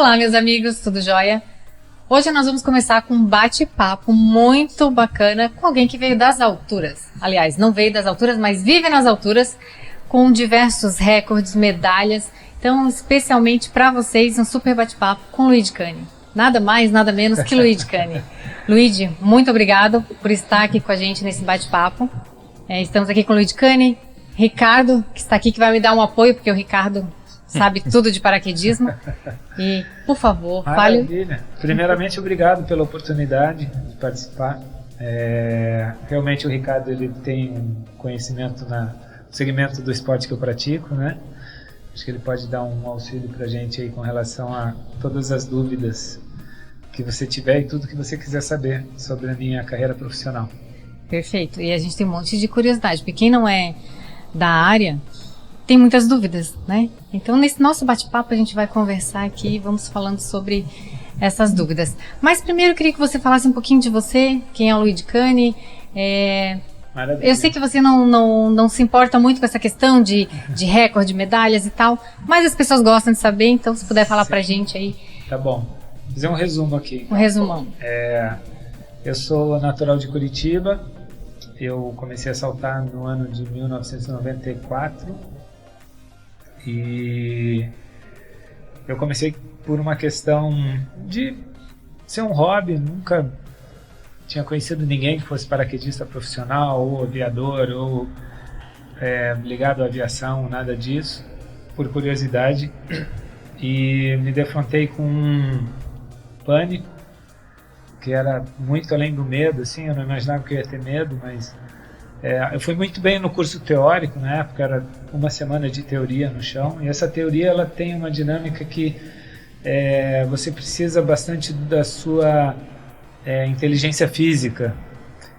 Olá, meus amigos, tudo jóia? Hoje nós vamos começar com um bate-papo muito bacana com alguém que veio das alturas. Aliás, não veio das alturas, mas vive nas alturas, com diversos recordes, medalhas. Então, especialmente para vocês, um super bate-papo com Luigi Cani. Nada mais, nada menos que Luigi Cani. Luigi, muito obrigado por estar aqui com a gente nesse bate-papo. Estamos aqui com o Luigi Cani, Ricardo, que está aqui, que vai me dar um apoio, porque o Ricardo sabe tudo de paraquedismo. E, por favor, fale. Maravilha. Primeiramente, obrigado pela oportunidade de participar. Realmente o Ricardo ele tem um conhecimento no segmento do esporte que eu pratico, né? Acho que ele pode dar um auxílio para a gente aí com relação a todas as dúvidas que você tiver e tudo que você quiser saber sobre a minha carreira profissional. Perfeito. E a gente tem um monte de curiosidade, porque quem não é da área tem muitas dúvidas, né? Então, nesse nosso bate-papo, a gente vai conversar aqui, vamos falando sobre essas dúvidas. Mas primeiro, eu queria que você falasse um pouquinho de você, quem é o Luigi Cani. Maravilha. Eu sei que você não se importa muito com essa questão de recorde, de medalhas e tal, mas as pessoas gostam de saber, então se puder falar pra gente aí. Tá bom. Vou fazer um resumo aqui. Um resumão. Eu sou natural de Curitiba, eu comecei a saltar no ano de 1994 e eu comecei por uma questão de ser um hobby, nunca tinha conhecido ninguém que fosse paraquedista profissional ou aviador ou ligado à aviação, nada disso, por curiosidade, e me defrontei com um pânico que era muito além do medo, assim, eu não imaginava que eu ia ter medo, mas eu fui muito bem no curso teórico, na época era uma semana de teoria no chão, e essa teoria ela tem uma dinâmica que você precisa bastante da sua inteligência física,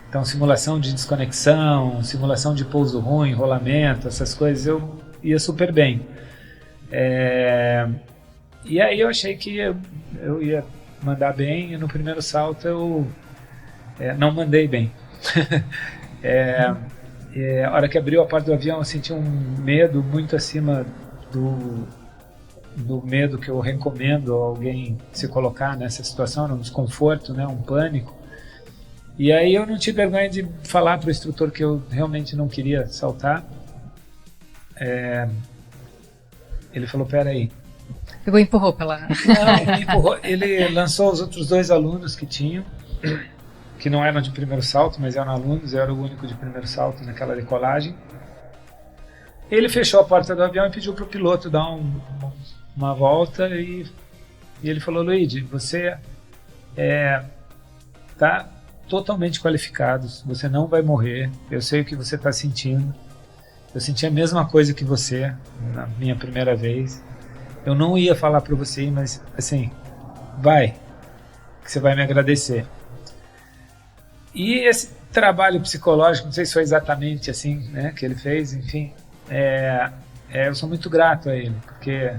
então simulação de desconexão, simulação de pouso ruim, rolamento, essas coisas eu ia super bem. E aí eu achei que eu ia mandar bem, e no primeiro salto eu não mandei bem. A hora que abriu a porta do avião eu senti um medo muito acima do medo que eu recomendo a alguém se colocar nessa situação, um desconforto, né, um pânico. E aí eu não tive vergonha de falar para o instrutor que eu realmente não queria saltar. Ele falou, peraí. Pegou e empurrou pela... Não, me empurrou. Ele lançou os outros dois alunos que tinham, que não eram de primeiro salto, mas eram alunos, eu era o único de primeiro salto naquela decolagem. Ele fechou a porta do avião e pediu para o piloto dar uma volta e ele falou, Luigi, você está totalmente qualificado, você não vai morrer, eu sei o que você está sentindo, eu senti a mesma coisa que você na minha primeira vez, eu não ia falar para você, mas assim, vai, que você vai me agradecer. E esse trabalho psicológico, não sei se foi exatamente assim, né, que ele fez, enfim, eu sou muito grato a ele, porque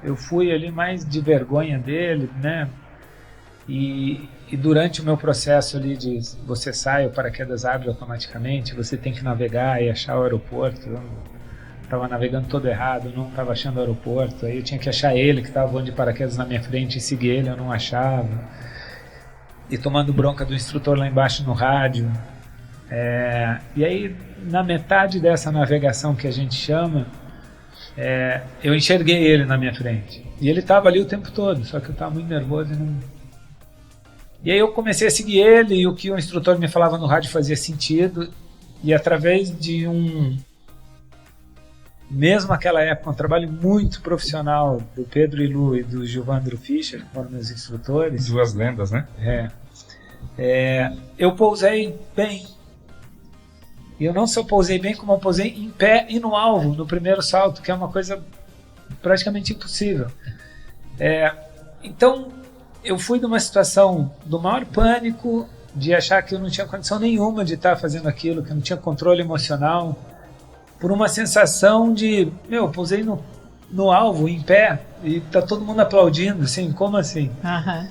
eu fui ali mais de vergonha dele, né, e durante o meu processo ali de você sai, o paraquedas abre automaticamente, você tem que navegar e achar o aeroporto, eu estava navegando todo errado, não estava achando o aeroporto, aí eu tinha que achar ele que estava voando de paraquedas na minha frente e seguir ele, eu não achava, e tomando bronca do instrutor lá embaixo no rádio. E aí, na metade dessa navegação que a gente chama, eu enxerguei ele na minha frente. E ele estava ali o tempo todo, só que eu estava muito nervoso. E aí eu comecei a seguir ele, e o que o instrutor me falava no rádio fazia sentido. E através de mesmo naquela época, um trabalho muito profissional do Pedro Ilu e do Gilvandro Fischer, que foram meus instrutores. Duas lendas, né? Eu pousei bem. E eu não só pousei bem, como eu pousei em pé e no alvo, no primeiro salto, que é uma coisa praticamente impossível. Então, eu fui de uma situação do maior pânico, de achar que eu não tinha condição nenhuma de estar fazendo aquilo, que eu não tinha controle emocional, por uma sensação de, pousei no alvo, em pé, e tá todo mundo aplaudindo, assim, como assim? Aham.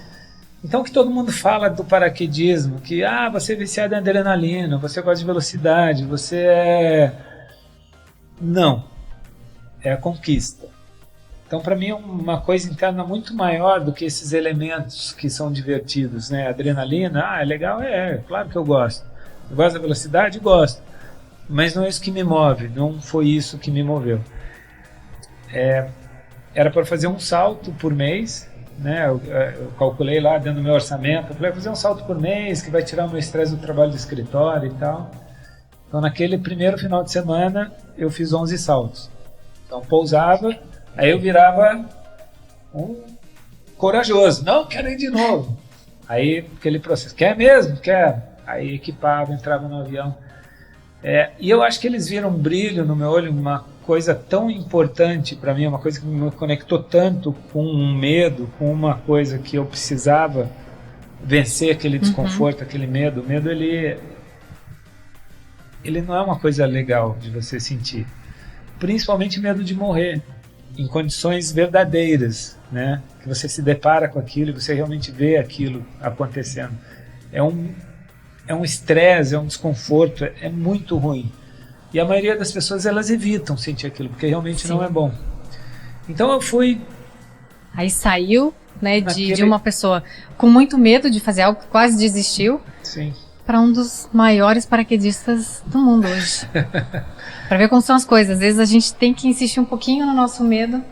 Então, que todo mundo fala do paraquedismo, que você é viciado em adrenalina, você gosta de velocidade, você é... Não. É a conquista. Então, para mim, é uma coisa interna muito maior do que esses elementos que são divertidos, né? Adrenalina, é legal, claro que eu gosto. Eu gosto da velocidade, gosto. Mas não é isso que me move, não foi isso que me moveu. Era para fazer um salto por mês, né? Eu calculei lá dentro do meu orçamento, eu falei, fazer um salto por mês que vai tirar o meu estresse do trabalho do escritório e tal. Então, naquele primeiro final de semana, eu fiz 11 saltos. Então, pousava, aí eu virava um corajoso. Não, quero ir de novo. Aí, aquele processo. Quer mesmo? Quero. Aí, equipava, entrava no avião. E eu acho que eles viram um brilho no meu olho, uma coisa tão importante para mim, uma coisa que me conectou tanto com um medo, com uma coisa que eu precisava vencer aquele desconforto, aquele medo. O medo, ele não é uma coisa legal de você sentir. Principalmente medo de morrer em condições verdadeiras, né? Que você se depara com aquilo e você realmente vê aquilo acontecendo. É um estresse, é um desconforto, é muito ruim. E a maioria das pessoas, elas evitam sentir aquilo, porque realmente não é bom. Então eu fui... Aí saiu, né, de uma pessoa com muito medo de fazer algo, que quase desistiu, para um dos maiores paraquedistas do mundo hoje. Para ver como são as coisas. Às vezes a gente tem que insistir um pouquinho no nosso medo.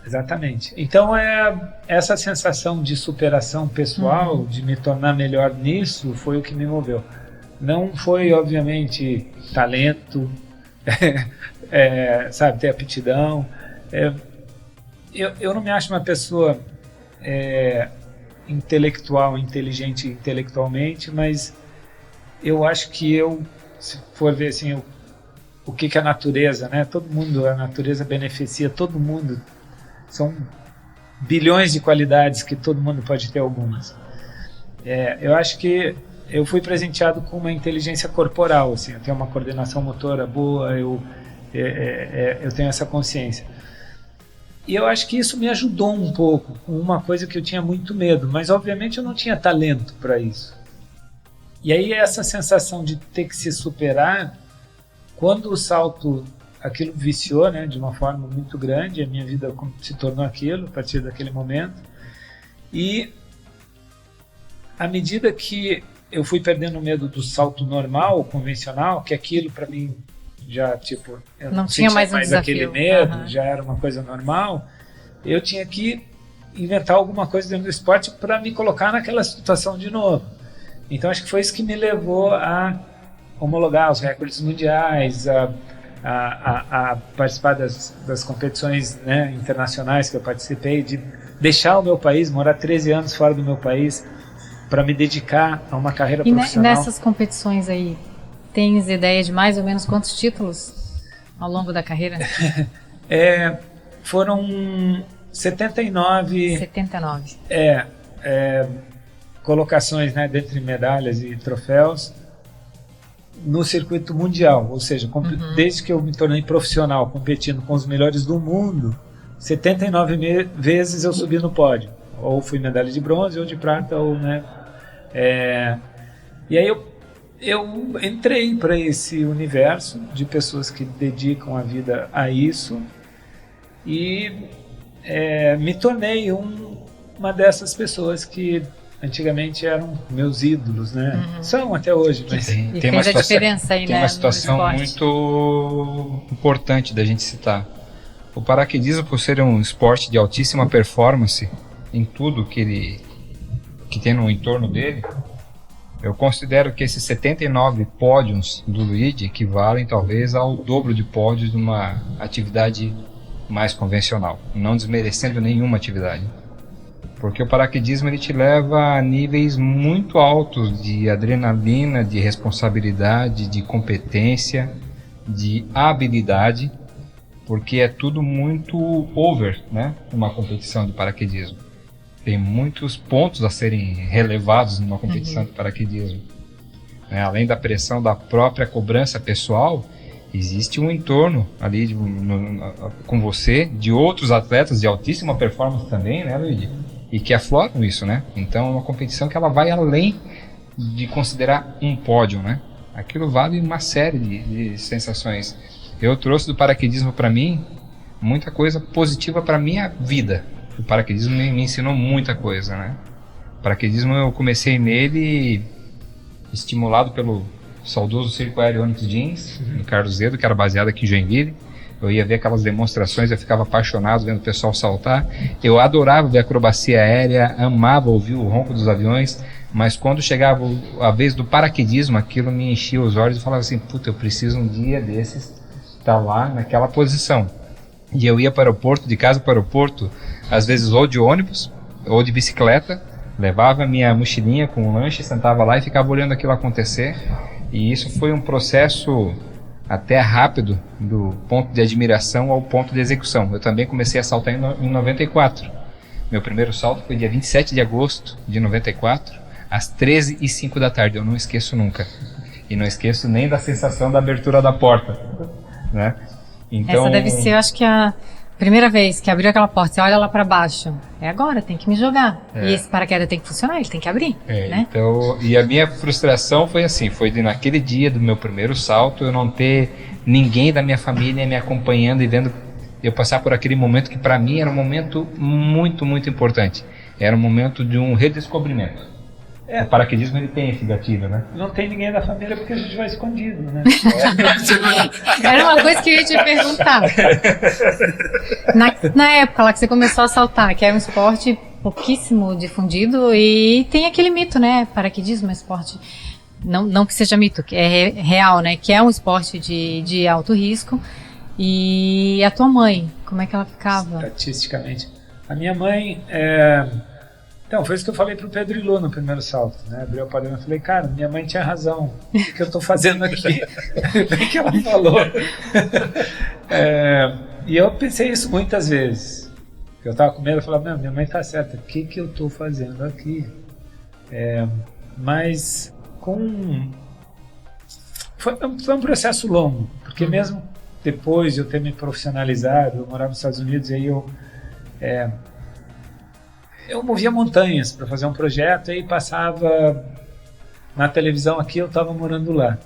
Exatamente. Então essa sensação de superação pessoal, de me tornar melhor nisso, foi o que me moveu. Não foi, obviamente, talento, sabe, ter aptidão. Eu não me acho uma pessoa intelectual, inteligente intelectualmente, mas eu acho que se for ver assim, o que a natureza, né? A natureza beneficia todo mundo. São bilhões de qualidades que todo mundo pode ter algumas. Eu acho que eu fui presenteado com uma inteligência corporal, assim, eu tenho uma coordenação motora boa, eu tenho essa consciência. E eu acho que isso me ajudou um pouco com uma coisa que eu tinha muito medo, mas obviamente eu não tinha talento para isso. E aí essa sensação de ter que se superar, quando o salto, aquilo viciou, né, de uma forma muito grande, a minha vida se tornou aquilo a partir daquele momento. E à medida que eu fui perdendo o medo do salto normal, convencional, que aquilo para mim já, tipo, eu não tinha mais aquele medo, já era uma coisa normal, eu tinha que inventar alguma coisa dentro do esporte para me colocar naquela situação de novo. Então acho que foi isso que me levou a homologar os recordes mundiais, a participar das competições, né, internacionais que eu participei, de deixar o meu país, morar 13 anos fora do meu país, para me dedicar a uma carreira profissional. E nessas competições aí, tens ideia de mais ou menos quantos títulos ao longo da carreira? Foram 79. 79. Colocações, né, dentre medalhas e troféus no circuito mundial, ou seja, desde que eu me tornei profissional, competindo com os melhores do mundo, 79 vezes eu subi no pódio, ou fui medalha de bronze ou de prata, ou, né, e aí eu entrei para esse universo de pessoas que dedicam a vida a isso e me tornei uma dessas pessoas que antigamente eram meus ídolos, né? São até hoje, mas tem uma situação, diferença aí, tem, né, uma situação muito importante da gente citar. O paraquedismo, por ser um esporte de altíssima performance em tudo que tem no entorno dele, eu considero que esses 79 pódios do Luigi equivalem talvez ao dobro de pódios de uma atividade mais convencional, não desmerecendo nenhuma atividade. Porque o paraquedismo ele te leva a níveis muito altos de adrenalina, de responsabilidade, de competência, de habilidade, porque é tudo muito over, né? Uma competição de paraquedismo. Tem muitos pontos a serem relevados numa competição de paraquedismo. Além da pressão da própria cobrança pessoal, existe um entorno ali com você, de outros atletas de altíssima performance também, né, Luigi? E que afloram isso, né? Então é uma competição que ela vai além de considerar um pódio, né? Aquilo vale uma série de sensações. Eu trouxe do paraquedismo para mim muita coisa positiva para minha vida. O paraquedismo me ensinou muita coisa, né? O paraquedismo eu comecei nele estimulado pelo saudoso Circo Aéreo Onyx Jeans, do Carlos Zedo, que era baseado aqui em Joinville. Eu ia ver aquelas demonstrações, eu ficava apaixonado vendo o pessoal saltar. Eu adorava ver acrobacia aérea, amava ouvir o ronco dos aviões, mas quando chegava a vez do paraquedismo, aquilo me enchia os olhos e falava assim, puta, eu preciso um dia desses estar lá naquela posição. E eu ia para o aeroporto, de casa para o aeroporto, às vezes ou de ônibus ou de bicicleta, levava minha mochilinha com um lanche, sentava lá e ficava olhando aquilo acontecer. E isso foi um processo até rápido, do ponto de admiração ao ponto de execução. Eu também comecei a saltar em 94. Meu primeiro salto foi dia 27 de agosto de 94, às 13h05 da tarde. Eu não esqueço nunca. E não esqueço nem da sensação da abertura da porta, né? Então, essa deve ser, eu acho que a primeira vez que abriu aquela porta, você olha lá para baixo, é agora, tem que me jogar. E esse paraquedas tem que funcionar, ele tem que abrir, né? Então, e a minha frustração foi assim, foi de naquele dia do meu primeiro salto, eu não ter ninguém da minha família me acompanhando e vendo eu passar por aquele momento que para mim era um momento muito, muito importante. Era um momento de um redescobrimento. O paraquedismo ele tem esse gatilho, né? Não tem ninguém da família porque a gente vai escondido, né? Era uma coisa que eu ia te perguntar. Na época lá que você começou a saltar, que era um esporte pouquíssimo difundido, e tem aquele mito, né? Paraquedismo é esporte, não que seja mito, que é real, né? Que é um esporte de alto risco. E a tua mãe, como é que ela ficava? Estatisticamente. A minha mãe... Então, foi isso que eu falei pro Pedro Ilu no primeiro salto, né? Abri o padrão e falei, cara, minha mãe tinha razão. O que eu tô fazendo aqui? Bem que ela falou. E eu pensei isso muitas vezes. Eu tava com medo, eu falava, minha mãe tá certa, o que eu tô fazendo aqui? Mas foi um processo longo, porque mesmo depois de eu ter me profissionalizado, eu morava nos Estados Unidos, e aí eu movia montanhas para fazer um projeto, e aí passava na televisão aqui, eu estava morando lá.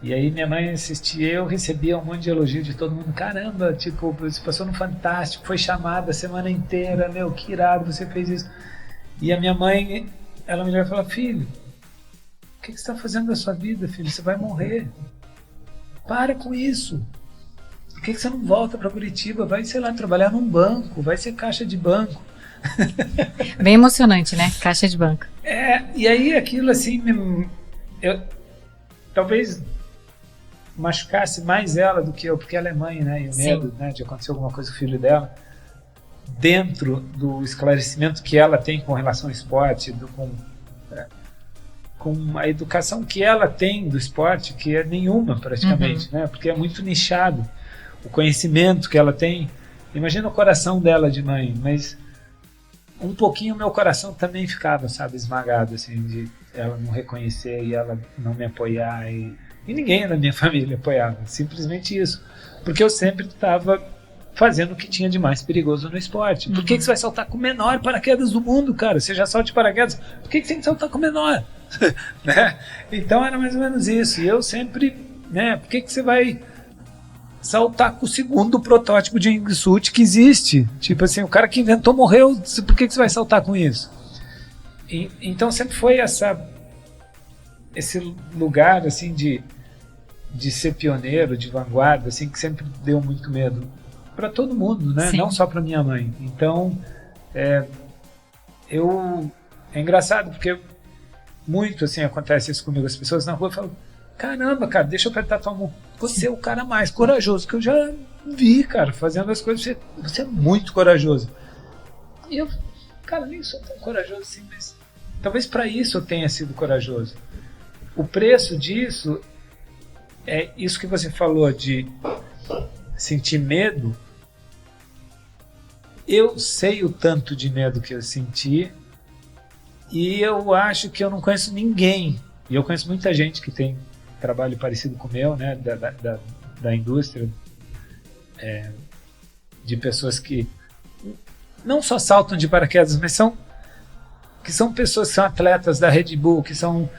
E aí minha mãe assistia, eu recebia um monte de elogio de todo mundo. Caramba, tipo, você passou no Fantástico, foi chamada a semana inteira, que irado, você fez isso. E a minha mãe, ela me olhava e falava, filho, o que você está fazendo da sua vida, filho? Você vai morrer. Para com isso. Por que você não volta para Curitiba? Vai, sei lá, trabalhar num banco, vai ser caixa de banco. Bem emocionante, né? Caixa de banco. E aí aquilo assim, talvez machucasse mais ela do que eu, porque ela é mãe, né? E o medo, né, de acontecer alguma coisa com o filho dela, dentro do esclarecimento que ela tem com relação ao esporte, com a educação que ela tem do esporte, que é nenhuma praticamente, né? Porque é muito nichado o conhecimento que ela tem. Imagina o coração dela de mãe, mas um pouquinho meu coração também ficava, sabe, esmagado, assim, de ela não reconhecer e ela não me apoiar, e ninguém da minha família apoiava, simplesmente isso, porque eu sempre estava fazendo o que tinha de mais perigoso no esporte. Por que você vai saltar com o menor paraquedas do mundo, cara? Você já salta de paraquedas, por que você tem que saltar com o menor? Né? Então era mais ou menos isso, e eu sempre, né, por que você vai saltar com o segundo protótipo de wingsuit que existe? Tipo assim, o cara que inventou morreu, por que você vai saltar com isso? Então sempre foi esse lugar assim de ser pioneiro, de vanguarda, assim, que sempre deu muito medo para todo mundo, né? Não só para minha mãe. Então é engraçado porque muito assim acontece isso comigo, as pessoas na rua falam, caramba, cara, deixa eu apertar tua mão. Você é o cara mais corajoso que eu já vi, cara, fazendo as coisas. Você é muito corajoso. E eu, cara, nem sou tão corajoso assim, mas talvez para isso eu tenha sido corajoso. O preço disso é isso que você falou de sentir medo. Eu sei o tanto de medo que eu senti, e eu acho que eu não conheço ninguém, e eu conheço muita gente que tem trabalho parecido com o meu, né, da indústria, de pessoas que não só saltam de paraquedas, mas que são pessoas que são atletas da Red Bull, que são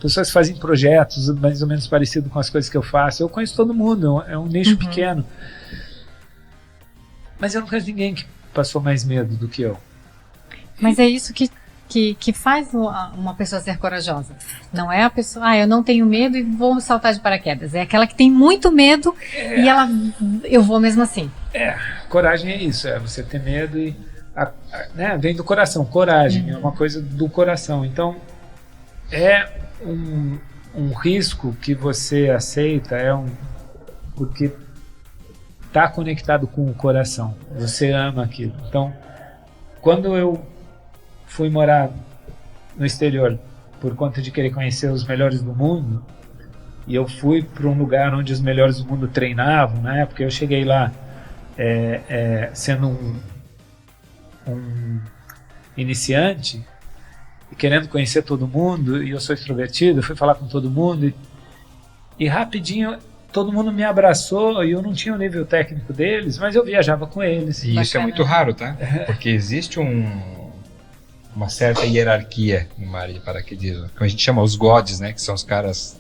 pessoas que fazem projetos mais ou menos parecidos com as coisas que eu faço. Eu conheço todo mundo, é um nicho pequeno. Mas eu não conheço ninguém que passou mais medo do que eu. Mas é isso que faz uma pessoa ser corajosa. Não é a pessoa, eu não tenho medo e vou saltar de paraquedas. É aquela que tem muito medo e eu vou mesmo assim. Coragem é isso, é você ter medo e né, vem do coração. Coragem é uma coisa do coração. Então é um risco que você aceita, porque está conectado com o coração. Você ama aquilo. Então, quando eu fui morar no exterior por conta de querer conhecer os melhores do mundo, e eu fui para um lugar onde os melhores do mundo treinavam, na época eu cheguei lá sendo um iniciante e querendo conhecer todo mundo, e eu sou extrovertido, eu fui falar com todo mundo e rapidinho todo mundo me abraçou e eu não tinha o nível técnico deles, mas eu viajava com eles. E isso é muito raro, tá? Porque existe uma certa hierarquia na área de paraquedismo, que a gente chama os gods, né? Que são os caras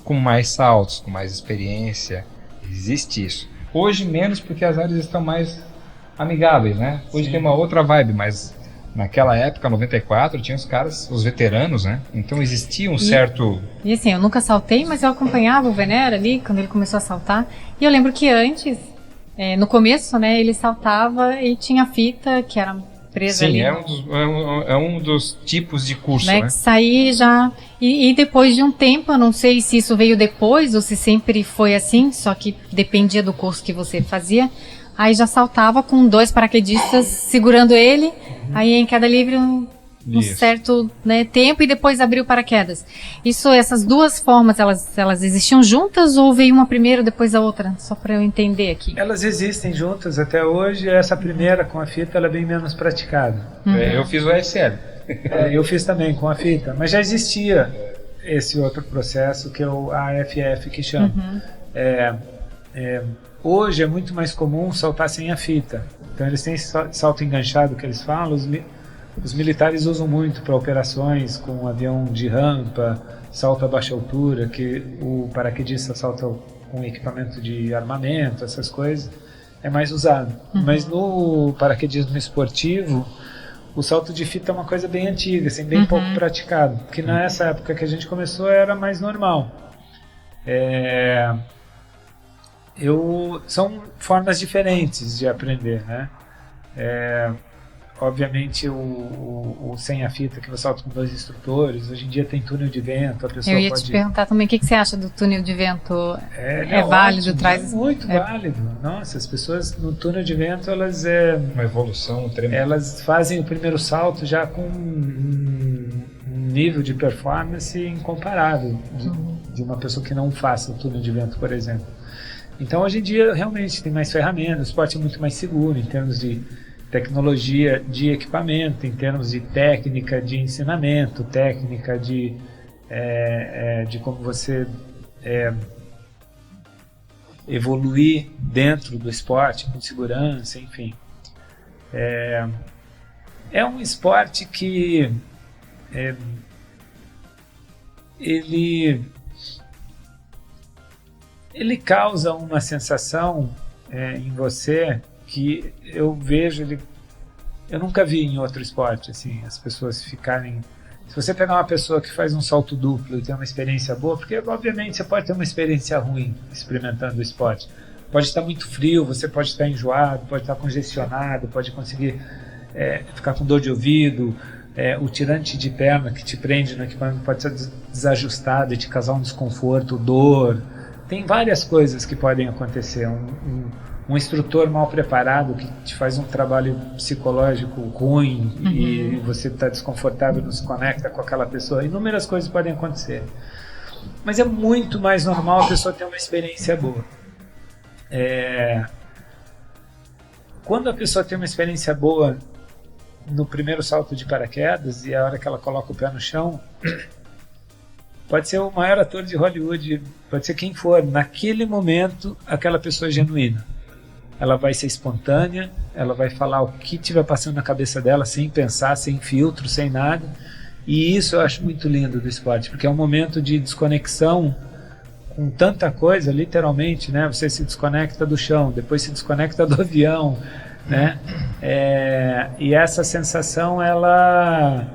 com mais saltos, com mais experiência. Existe isso. Hoje menos porque as áreas estão mais amigáveis, né? Hoje tem uma outra vibe, mas naquela época, 94, tinha os caras, os veteranos, né? Então existia um certo... E assim, eu nunca saltei, mas eu acompanhava o Venera ali, quando ele começou a saltar. E eu lembro que antes, no começo, né, ele saltava e tinha fita que era presa ali. Sim, é um dos tipos de curso, né? Que saí já... E depois de um tempo, eu não sei se isso veio depois ou se sempre foi assim, só que dependia do curso que você fazia. Aí já saltava com 2 paraquedistas segurando ele, aí em queda livre um certo, né, tempo e depois abriu o paraquedas. Essas duas formas, elas existiam juntas ou veio uma primeiro depois a outra? Só para eu entender aqui. Elas existem juntas até hoje. Essa primeira com a fita ela é bem menos praticada. Eu fiz o ESL. Eu fiz também com a fita, mas já existia esse outro processo que é o AFF que chama. Hoje é muito mais comum saltar sem a fita. Então eles têm esse salto enganchado que eles falam. Os militares usam muito para operações com avião de rampa, salto a baixa altura, que o paraquedista salta com equipamento de armamento, essas coisas, é mais usado. Mas no paraquedismo esportivo, o salto de fita é uma coisa bem antiga, assim, bem pouco praticado, porque nessa época que a gente começou era mais normal. São formas diferentes de aprender, né? Obviamente o sem a fita, que você salta com 2 instrutores, hoje em dia tem túnel de vento, a pessoa Eu ia te perguntar também, o que você acha do túnel de vento? É válido? É muito válido. Nossa, as pessoas no túnel de vento, elas... uma evolução tremenda. Elas fazem o primeiro salto já com um nível de performance incomparável de uma pessoa que não faça o túnel de vento, por exemplo. Então, hoje em dia, realmente, tem mais ferramentas, o esporte é muito mais seguro em termos de tecnologia de equipamento, em termos de técnica de ensinamento, técnica de como você evoluir dentro do esporte, com segurança, enfim. É um esporte que ele causa uma sensação em você que eu vejo, eu nunca vi em outro esporte, assim, as pessoas ficarem... Se você pegar uma pessoa que faz um salto duplo e tem uma experiência boa, porque obviamente você pode ter uma experiência ruim experimentando o esporte. Pode estar muito frio, você pode estar enjoado, pode estar congestionado, pode conseguir ficar com dor de ouvido, o tirante de perna que te prende no equipamento pode ser desajustado e te causar um desconforto, dor. Tem várias coisas que podem acontecer. Um instrutor mal preparado que te faz um trabalho psicológico ruim e você está desconfortável, não se conecta com aquela pessoa. Inúmeras coisas podem acontecer. Mas é muito mais normal a pessoa ter uma experiência boa. Quando a pessoa tem uma experiência boa no primeiro salto de paraquedas e a hora que ela coloca o pé no chão, pode ser o maior ator de Hollywood, pode ser quem for, naquele momento aquela pessoa é genuína. Ela vai ser espontânea, ela vai falar o que estiver passando na cabeça dela, sem pensar, sem filtro, sem nada. E isso eu acho muito lindo do esporte, porque é um momento de desconexão com tanta coisa, literalmente, né? Você se desconecta do chão, depois se desconecta do avião, né? E essa sensação, ela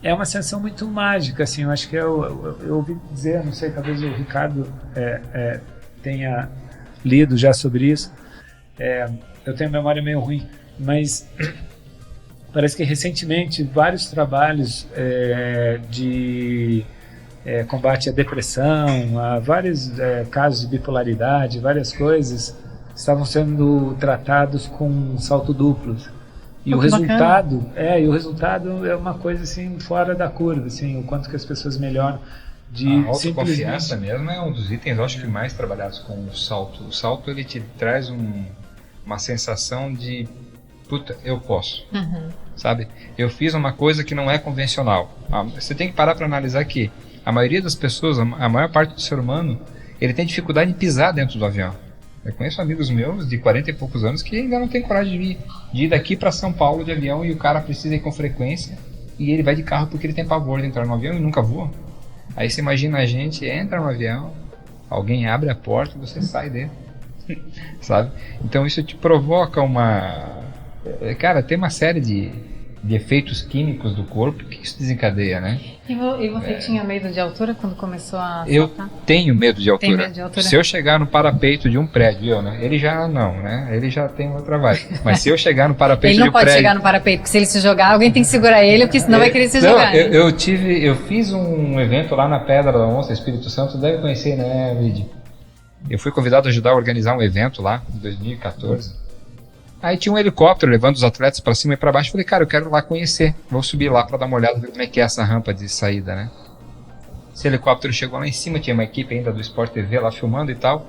é uma sensação muito mágica, assim. Eu acho que eu ouvi dizer, não sei, talvez o Ricardo tenha lido já sobre isso. Eu tenho memória meio ruim, mas parece que recentemente vários trabalhos de combate à depressão, a vários casos de bipolaridade, várias coisas estavam sendo tratados com salto duplos. E o resultado é uma coisa assim fora da curva, assim, o quanto que as pessoas melhoram. A autoconfiança mesmo é um dos itens, eu acho que mais trabalhados com o salto. O salto, ele te traz uma sensação de puta, eu posso, sabe? Eu fiz uma coisa que não é convencional. Você tem que parar para analisar que a maioria das pessoas, a maior parte do ser humano, ele tem dificuldade em pisar dentro do avião. Eu conheço amigos meus de 40 e poucos anos que ainda não tem coragem de ir daqui para São Paulo de avião, e o cara precisa ir com frequência e ele vai de carro porque ele tem pavor de entrar no avião e nunca voa. Aí você imagina, a gente entra no avião, alguém abre a porta e você sai dentro, sabe? Então isso te provoca Cara, tem uma série de efeitos químicos do corpo que isso desencadeia, né? E você tinha medo de altura quando começou a saltar? Eu tenho medo de altura. Tem medo de altura? Se eu chegar no parapeito de um prédio, né? Ele já não, né? Ele já tem outra vibe. Mas se eu chegar no parapeito de um prédio... Ele não pode chegar no parapeito, porque se ele se jogar, alguém tem que segurar ele, porque senão vai querer se jogar. Eu fiz um evento lá na Pedra da Onça, Espírito Santo, você deve conhecer, né, Luigi? Eu fui convidado a ajudar a organizar um evento lá, em 2014. Aí tinha um helicóptero levando os atletas para cima e para baixo. Falei, cara, eu quero ir lá conhecer. Vou subir lá para dar uma olhada, ver como é que é essa rampa de saída, né? Esse helicóptero chegou lá em cima, tinha uma equipe ainda do Sport TV lá filmando e tal.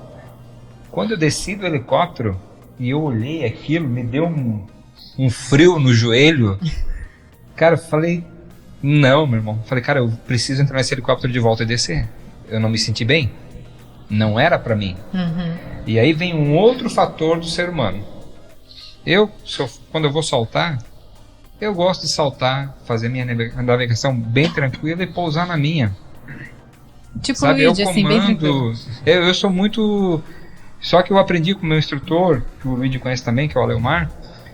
Quando eu desci do helicóptero e eu olhei aquilo, me deu um frio no joelho. Cara, eu falei, não, meu irmão. Falei, cara, eu preciso entrar nesse helicóptero de volta e descer. Eu não me senti bem. Não era para mim. E aí vem um outro fator do ser humano. Quando eu vou saltar, eu gosto de saltar, fazer minha navegação bem tranquila e pousar na minha. Tipo sabe, Luigi, eu comando, assim, bem tranquilo. Eu sou muito... Só que eu aprendi com o meu instrutor, que o Luigi conhece também, que é o Aleomar,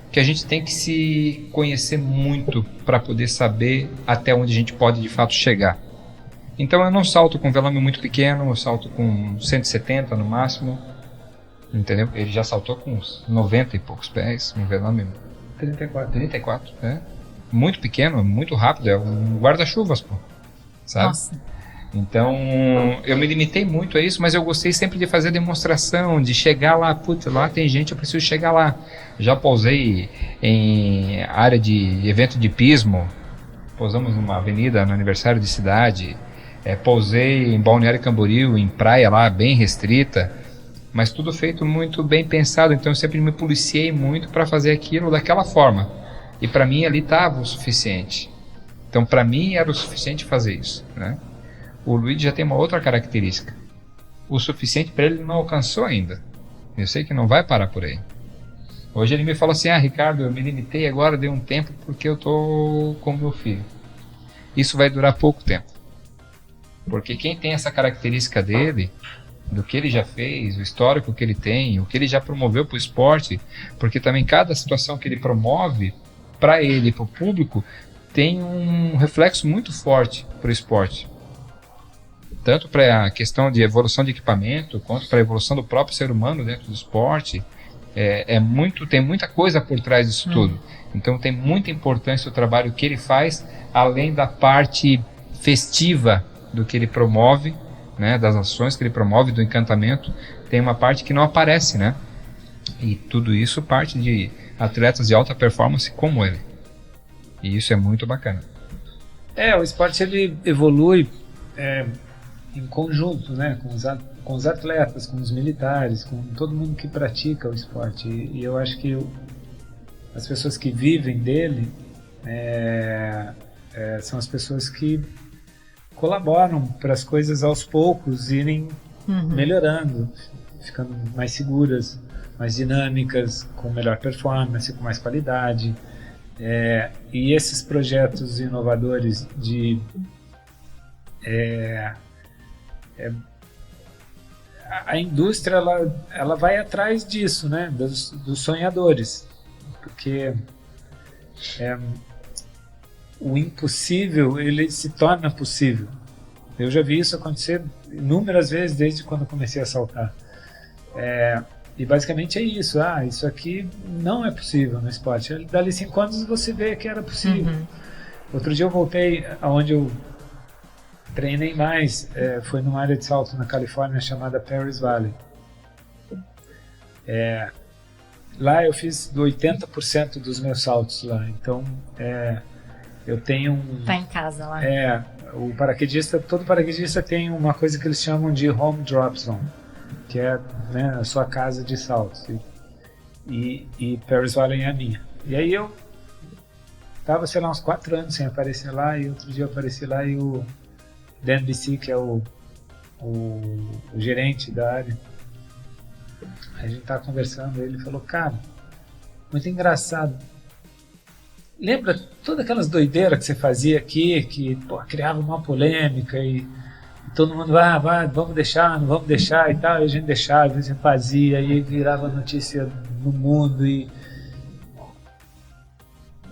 que a gente tem que se conhecer muito para poder saber até onde a gente pode de fato chegar. Então eu não salto com velame muito pequeno, eu salto com 170 no máximo. Entendeu? Ele já saltou com uns 90 e poucos pés, um velame 34, né? Muito pequeno, muito rápido, é um guarda-chuvas, pô, sabe? Nossa. Então, eu me limitei muito a isso, mas eu gostei sempre de fazer demonstração, de chegar lá, putz, lá tem gente, eu preciso chegar lá. Já pousei em área de evento de hipismo, pousamos numa avenida no aniversário de cidade, pousei em Balneário Camboriú, em praia lá, bem restrita, mas tudo feito muito bem pensado, então eu sempre me policiei muito para fazer aquilo daquela forma. E para mim ali estava o suficiente. Então para mim era o suficiente fazer isso, né? O Luigi já tem uma outra característica. O suficiente para ele não alcançou ainda. Eu sei que não vai parar por aí. Hoje ele me falou assim, Ricardo, eu me limitei agora, dei um tempo porque eu tô com meu filho. Isso vai durar pouco tempo. Porque quem tem essa característica dele, do que ele já fez, o histórico que ele tem, o que ele já promoveu para o esporte, porque também cada situação que ele promove para ele e para o público tem um reflexo muito forte para o esporte, tanto para a questão de evolução de equipamento quanto para a evolução do próprio ser humano dentro do esporte. Tem muita coisa por trás disso tudo, então tem muita importância o trabalho que ele faz, além da parte festiva do que ele promove, né, das ações que ele promove, do encantamento, tem uma parte que não aparece, né? E tudo isso parte de atletas de alta performance como ele. E isso é muito bacana. O esporte ele evolui em conjunto, né, com os atletas, com os militares, com todo mundo que pratica o esporte. E eu acho que as pessoas que vivem dele são as pessoas que colaboram para as coisas aos poucos irem melhorando, ficando mais seguras, mais dinâmicas, com melhor performance, com mais qualidade. E esses projetos inovadores a indústria ela vai atrás disso, né, dos sonhadores. porque o impossível, ele se torna possível. Eu já vi isso acontecer inúmeras vezes desde quando eu comecei a saltar. E basicamente é isso. Isso aqui não é possível no esporte. Dali 5 anos você vê que era possível. Outro dia eu voltei aonde eu treinei mais, foi numa área de salto na Califórnia chamada Perry's Valley. Lá eu fiz 80% dos meus saltos lá, então eu tenho Tá em casa lá. O paraquedista, todo paraquedista tem uma coisa que eles chamam de home drop zone, que é, né, a sua casa de saltos, e Perry's Valley é a minha. E aí eu tava, sei lá, uns 4 anos sem aparecer lá, e outro dia eu apareci lá e o Dan BC, que é o gerente da área, a gente tava conversando, ele falou, cara, muito engraçado, lembra todas aquelas doideiras que você fazia aqui, que criava uma polêmica e todo mundo, vamos deixar, não vamos deixar e tal, e a gente deixava, a gente fazia, e virava notícia no mundo, e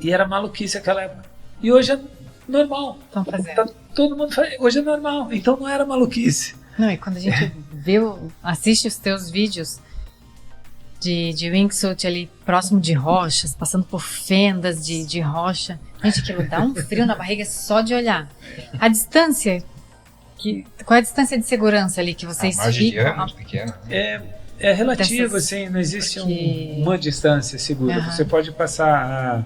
era maluquice aquela época. E hoje é normal. Estão fazendo. Todo mundo faz, hoje é normal, então não era maluquice. Não, e quando a gente assiste os teus vídeos de wingsuit ali próximo de rochas, passando por fendas de rocha, gente, aquilo dá um frio na barriga só de olhar. A distância, qual é a distância de segurança ali que vocês ficam? Pequena. É relativo, assim, não existe uma distância segura. Você pode passar a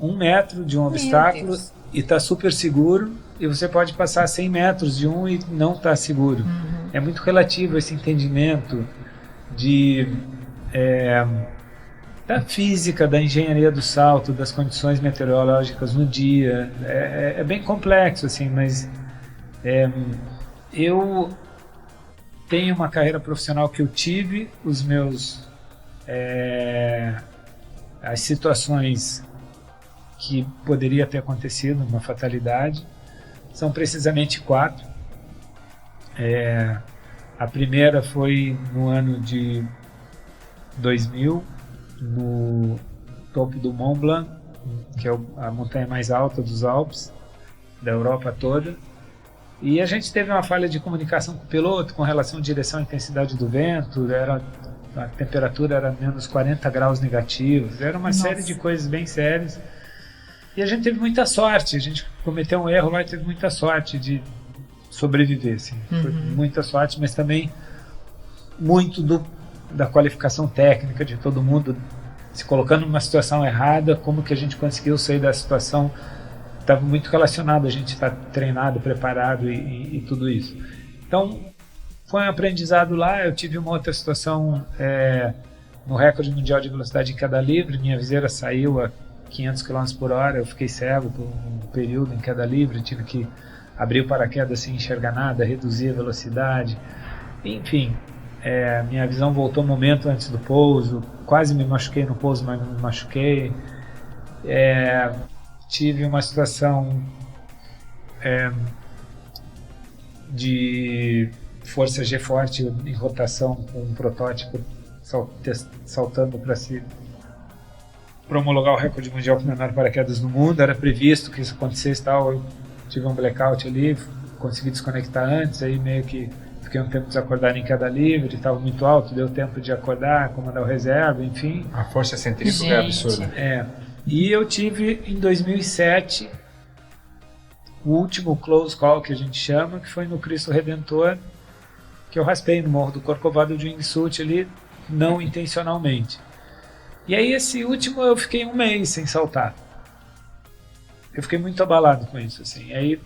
1 metro de um obstáculo e tá super seguro, e você pode passar a 100 metros de um e não tá seguro. É muito relativo esse entendimento da física, da engenharia do salto, das condições meteorológicas no dia. É bem complexo, assim, mas eu tenho uma carreira profissional que eu tive, os meus as situações que poderia ter acontecido, uma fatalidade, são precisamente 4. A primeira foi no ano de 2000, no topo do Mont Blanc, que é a montanha mais alta dos Alpes, da Europa toda. E a gente teve uma falha de comunicação com o piloto com relação à direção e intensidade do vento, a temperatura era menos 40 graus negativos, era uma série de coisas bem sérias. E a gente teve muita sorte, a gente cometeu um erro lá e teve muita sorte de sobreviver, assim. Foi muita sorte, mas também muito da qualificação técnica de todo mundo se colocando numa situação errada, como que a gente conseguiu sair da situação. Estava muito relacionado a gente estar treinado, preparado e tudo isso. Então, foi um aprendizado lá. Eu tive uma outra situação no recorde mundial de velocidade em queda livre, minha viseira saiu a 500 km por hora, eu fiquei cego por um período em queda livre, tive que abrir o paraquedas sem enxergar nada, reduzir a velocidade, enfim, minha visão voltou um momento antes do pouso, quase me machuquei no pouso, mas não me machuquei. Tive uma situação de força G forte em rotação com um protótipo saltando para homologar o recorde mundial com menor paraquedas no mundo. Era previsto que isso acontecesse, tal. Eu tive um blackout ali, consegui desconectar antes, aí meio que fiquei um tempo desacordado em queda livre, estava muito alto, deu tempo de acordar, comandar o reserva, enfim. A força centrífuga é absurda. E eu tive em 2007 o último close call que a gente chama, que foi no Cristo Redentor, que eu raspei no Morro do Corcovado de wingsuit ali, não intencionalmente. E aí esse último eu fiquei 1 mês sem saltar. Eu fiquei muito abalado com isso, assim. Aí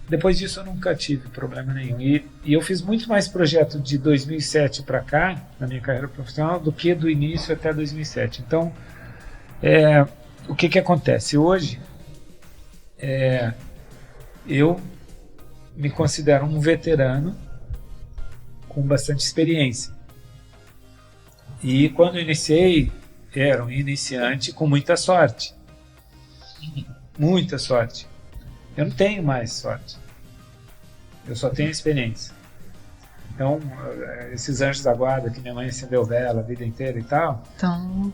depois disso eu nunca tive problema nenhum. E eu fiz muito mais projeto de 2007 para cá, na minha carreira profissional, do que do início até 2007. Então, o que acontece? Hoje, eu me considero um veterano com bastante experiência. E quando eu iniciei, era um iniciante com muita sorte. Muita sorte. Eu não tenho mais sorte. Eu só tenho experiência. Então, esses anjos da guarda que minha mãe acendeu vela a vida inteira e tal. Então,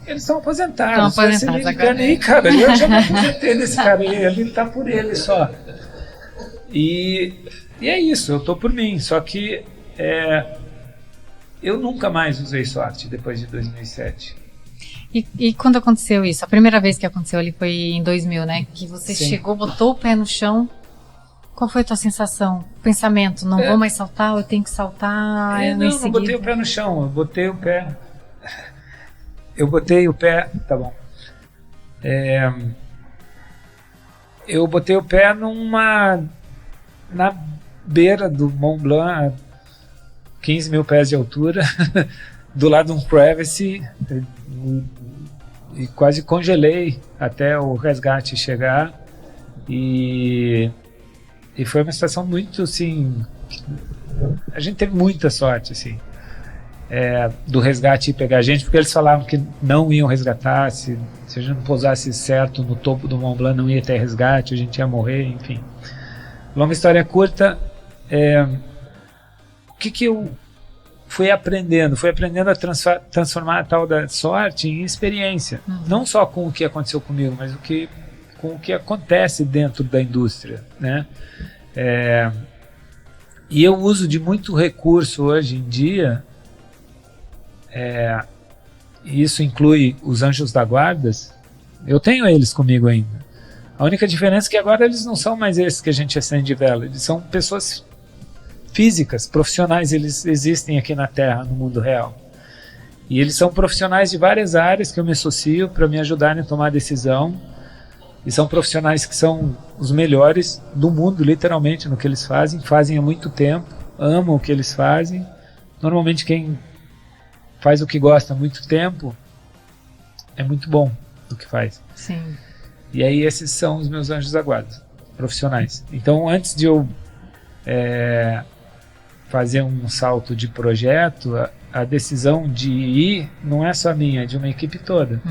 Eles estão aposentados. Estão aposentados agora. Aí, cara, eu já me aposentei desse cara, ele tá por ele só. E é isso, eu tô por mim, só que eu nunca mais usei sorte depois de 2007. E quando aconteceu isso? A primeira vez que aconteceu ali foi em 2000, né? Que você Sim. chegou, botou o pé no chão. Qual foi a tua sensação? Pensamento, não vou mais saltar, eu tenho que saltar. Não botei o pé no chão, eu botei o pé, tá bom. Eu botei o pé na beira do Mont Blanc, 15 mil pés de altura, do lado de um crevice, e quase congelei até o resgate chegar. E foi uma situação muito, assim, a gente teve muita sorte, assim, do resgate ir pegar a gente, porque eles falavam que não iam resgatar, se a gente não pousasse certo no topo do Mont Blanc não ia ter resgate, a gente ia morrer, enfim. Longa história curta, o que eu fui aprendendo a transformar a tal da sorte em experiência, não só com o que aconteceu comigo, mas com o que acontece dentro da indústria, né? E eu uso de muito recurso hoje em dia, e isso inclui os anjos da guarda. Eu tenho eles comigo ainda. A única diferença é que agora eles não são mais esses que a gente acende vela, eles são pessoas físicas, profissionais, eles existem aqui na Terra, no mundo real. E eles são profissionais de várias áreas que eu me associo para me ajudarem a tomar decisão. E são profissionais que são os melhores do mundo, literalmente, no que eles fazem há muito tempo, amam o que eles fazem. Normalmente quem faz o que gosta há muito tempo é muito bom no que faz. Sim. E aí esses são os meus anjos da guarda, profissionais. Então antes de eu fazer um salto de projeto, a decisão de ir não é só minha, é de uma equipe toda.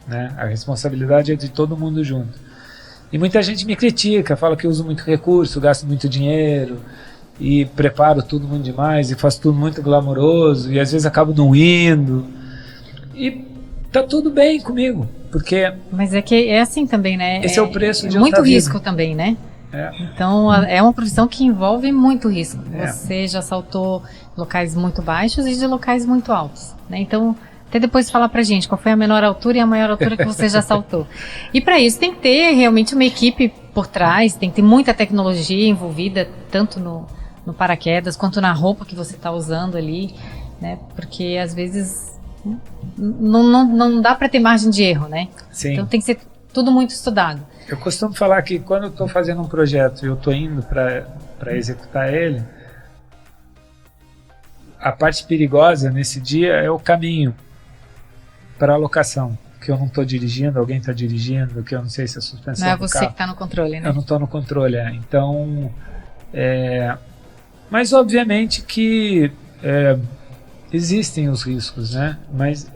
Né? A responsabilidade é de todo mundo junto. E muita gente me critica, fala que eu uso muito recurso, gasto muito dinheiro e preparo tudo muito demais e faço tudo muito glamouroso e às vezes acabo não indo. E tá tudo bem comigo, porque... Mas é que é assim também, né? Esse é o preço de muito outra risco vida. também, né? Então é uma profissão que envolve muito risco. É. Você já saltou locais muito baixos e de locais muito altos, né? Então até depois falar pra gente qual foi a menor altura e a maior altura que você já saltou. E para isso tem que ter realmente uma equipe por trás, tem que ter muita tecnologia envolvida, tanto no paraquedas quanto na roupa que você está usando ali, né? Porque às vezes não dá para ter margem de erro, né? Sim. Então tem que ser tudo muito estudado. Eu costumo falar que quando eu estou fazendo um projeto e eu estou indo para executar ele, a parte perigosa nesse dia é o caminho para a locação, que eu não estou dirigindo, alguém está dirigindo, que eu não sei se a suspensão não é do você carro, que está no controle, né? Eu não estou no controle, então... mas obviamente que existem os riscos, né? Mas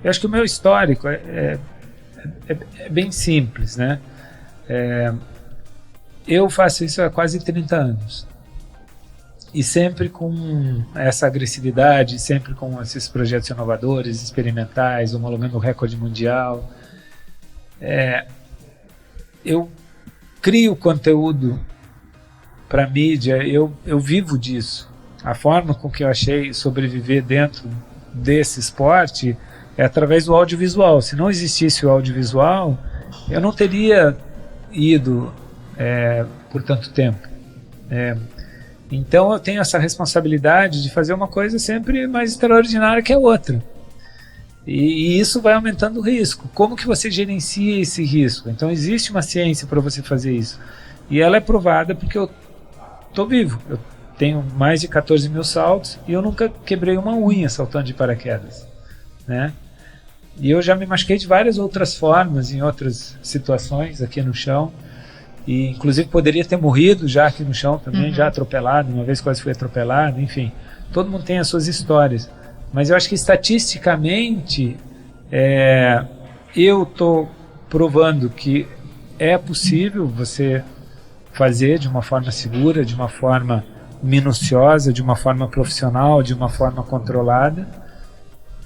eu acho que o meu histórico é bem simples, né? Eu faço isso há quase 30 anos. E sempre com essa agressividade, sempre com esses projetos inovadores, experimentais, homologando o recorde mundial. Eu crio conteúdo para mídia, eu vivo disso. A forma com que eu achei sobreviver dentro desse esporte é através do audiovisual. Se não existisse o audiovisual, eu não teria ido por tanto tempo. Então eu tenho essa responsabilidade de fazer uma coisa sempre mais extraordinária que a outra. E isso vai aumentando o risco. Como que você gerencia esse risco? Então existe uma ciência para você fazer isso. E ela é provada porque eu estou vivo. Eu tenho mais de 14 mil saltos e eu nunca quebrei uma unha saltando de paraquedas, né? E eu já me machuquei de várias outras formas, em outras situações aqui no chão. E inclusive poderia ter morrido já aqui no chão também, já atropelado, uma vez quase fui atropelado, enfim. Todo mundo tem as suas histórias. Mas eu acho que estatisticamente eu estou provando que é possível você fazer de uma forma segura, de uma forma minuciosa, de uma forma profissional, de uma forma controlada.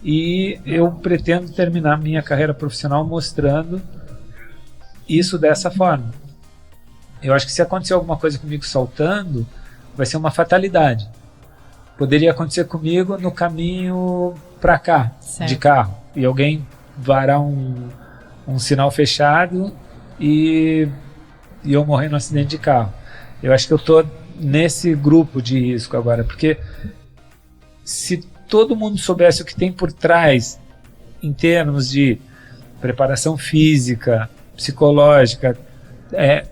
e eu pretendo terminar minha carreira profissional mostrando isso dessa forma. Eu acho que se acontecer alguma coisa comigo saltando, vai ser uma fatalidade. Poderia acontecer comigo no caminho para cá, certo, de carro, e alguém varar um sinal fechado e eu morrer no acidente de carro. Eu acho que eu tô nesse grupo de risco agora, porque se todo mundo soubesse o que tem por trás em termos de preparação física, psicológica,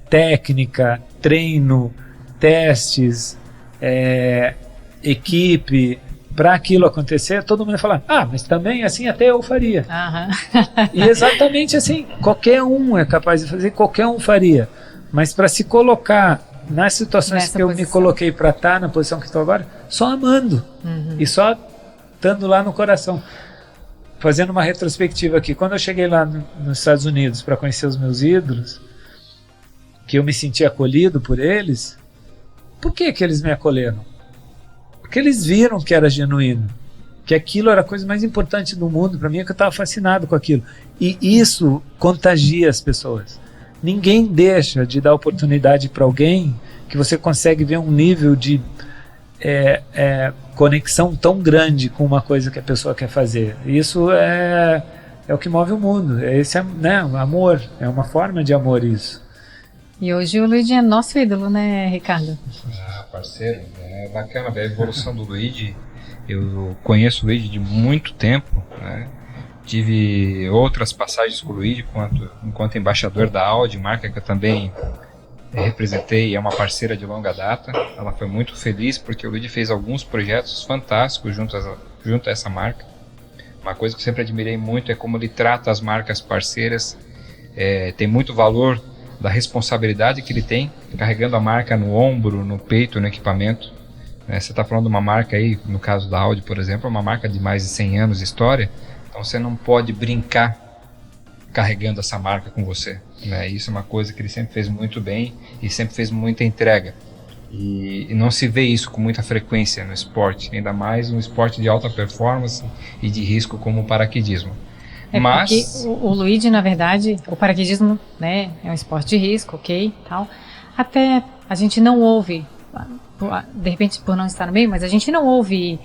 técnica, treino, testes, equipe, para aquilo acontecer, todo mundo ia falar, mas também assim até eu faria. E exatamente assim, qualquer um é capaz de fazer, qualquer um faria. Mas para se colocar nas situações que eu me coloquei para estar na posição que estou agora, só amando e só estando lá no coração. Fazendo uma retrospectiva aqui, quando eu cheguei lá nos Estados Unidos para conhecer os meus ídolos, que eu me senti acolhido por eles, por que eles me acolheram? Porque eles viram que era genuíno, que aquilo era a coisa mais importante do mundo para mim, que eu estava fascinado com aquilo. E isso contagia as pessoas. Ninguém deixa de dar oportunidade para alguém que você consegue ver um nível de conexão tão grande com uma coisa que a pessoa quer fazer. Isso é o que move o mundo. Esse amor, é uma forma de amor isso. E hoje o Luigi é nosso ídolo, né, Ricardo? Parceiro, é bacana ver a evolução do Luigi. Eu conheço o Luigi de muito tempo, né? Tive outras passagens com o Luigi enquanto embaixador da Audi, marca que eu também representei, é uma parceira de longa data. Ela foi muito feliz porque o Luigi fez alguns projetos fantásticos junto a essa marca. Uma coisa que eu sempre admirei muito é como ele trata as marcas parceiras. Tem muito valor da responsabilidade que ele tem, carregando a marca no ombro, no peito, no equipamento. Você está falando de uma marca aí, no caso da Audi, por exemplo, uma marca de mais de 100 anos de história, então você não pode brincar carregando essa marca com você. Isso é uma coisa que ele sempre fez muito bem e sempre fez muita entrega. E não se vê isso com muita frequência no esporte, ainda mais um esporte de alta performance e de risco como o paraquedismo. Porque o Luigi, na verdade, o paraquedismo, né, é um esporte de risco, ok, tal. Até a gente não ouve, de repente por não estar no meio, mas a gente não ouve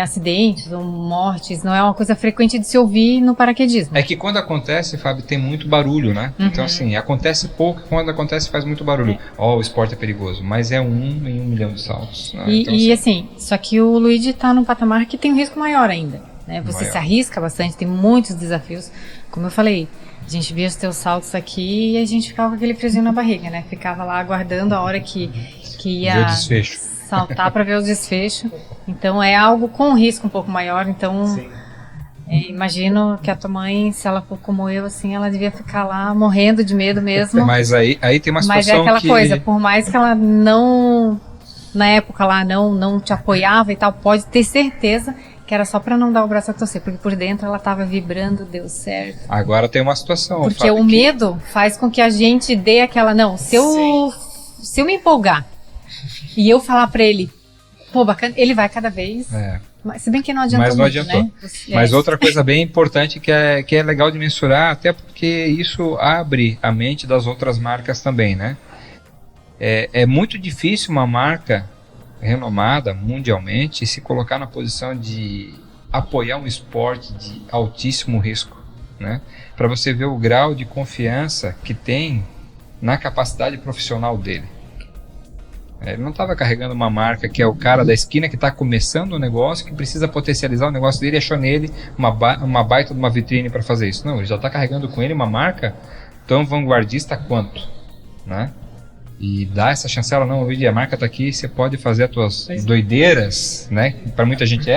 acidentes ou mortes, não é uma coisa frequente de se ouvir no paraquedismo. É que quando acontece, Fábio, tem muito barulho, né? Então assim, acontece pouco, quando acontece faz muito barulho. O esporte é perigoso, mas é 1 em 1 milhão de saltos. Né? Então, assim, só que o Luigi está num patamar que tem um risco maior ainda. Você se arrisca bastante, tem muitos desafios. Como eu falei, a gente via os teus saltos aqui e a gente ficava com aquele friozinho na barriga, né? Ficava lá aguardando a hora que ia saltar para ver os desfechos. Então é algo com risco um pouco maior. Então imagino que a tua mãe, se ela for como eu, assim, ela devia ficar lá morrendo de medo mesmo. Mas aí tem uma situação Mas é aquela coisa, por mais que ela não, na época lá, não te apoiava e tal, pode ter certeza que era só para não dar o braço a torcer, porque por dentro ela estava vibrando, deu certo. Agora tem uma situação. Porque o medo faz com que a gente dê aquela, se eu me empolgar e eu falar para ele, pô, bacana, ele vai cada vez. Se bem que não adiantou. Mas não adiantou. Né? Mas outra coisa bem importante que é legal de mensurar, até porque isso abre a mente das outras marcas também, né? É muito difícil uma marca renomada mundialmente se colocar na posição de apoiar um esporte de altíssimo risco, né? Para você ver o grau de confiança que tem na capacidade profissional dele. Ele não estava carregando uma marca que é o cara da esquina que está começando o negócio, que precisa potencializar o negócio dele e achou nele uma baita de uma vitrine para fazer isso. Não, ele já está carregando com ele uma marca tão vanguardista quanto, né? E dá essa chancela, não, a marca está aqui, você pode fazer as tuas doideiras, né? Para muita gente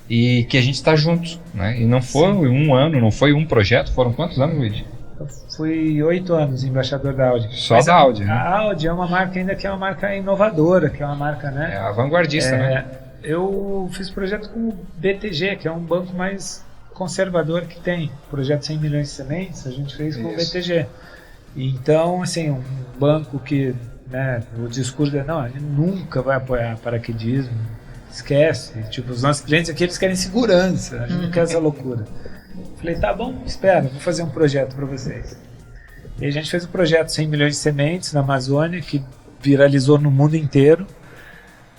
e que a gente está juntos, né? E não foi um ano, não foi um projeto, foram quantos anos, Luigi? Eu fui 8 anos embaixador da Audi. Só da Audi, né? A Audi é uma marca ainda que é uma marca inovadora, que é uma marca, né? É a vanguardista, né? Eu fiz projeto com o BTG, que é um banco mais conservador que tem. Projeto 100 milhões de sementes, a gente fez com o BTG. Então, assim, um banco que, né, o discurso é, não, a gente nunca vai apoiar paraquedismo, esquece. Tipo, os nossos clientes aqui, eles querem segurança, a gente não quer essa loucura. Falei, tá bom, espera, vou fazer um projeto para vocês. E a gente fez um projeto 100 milhões de sementes na Amazônia, que viralizou no mundo inteiro.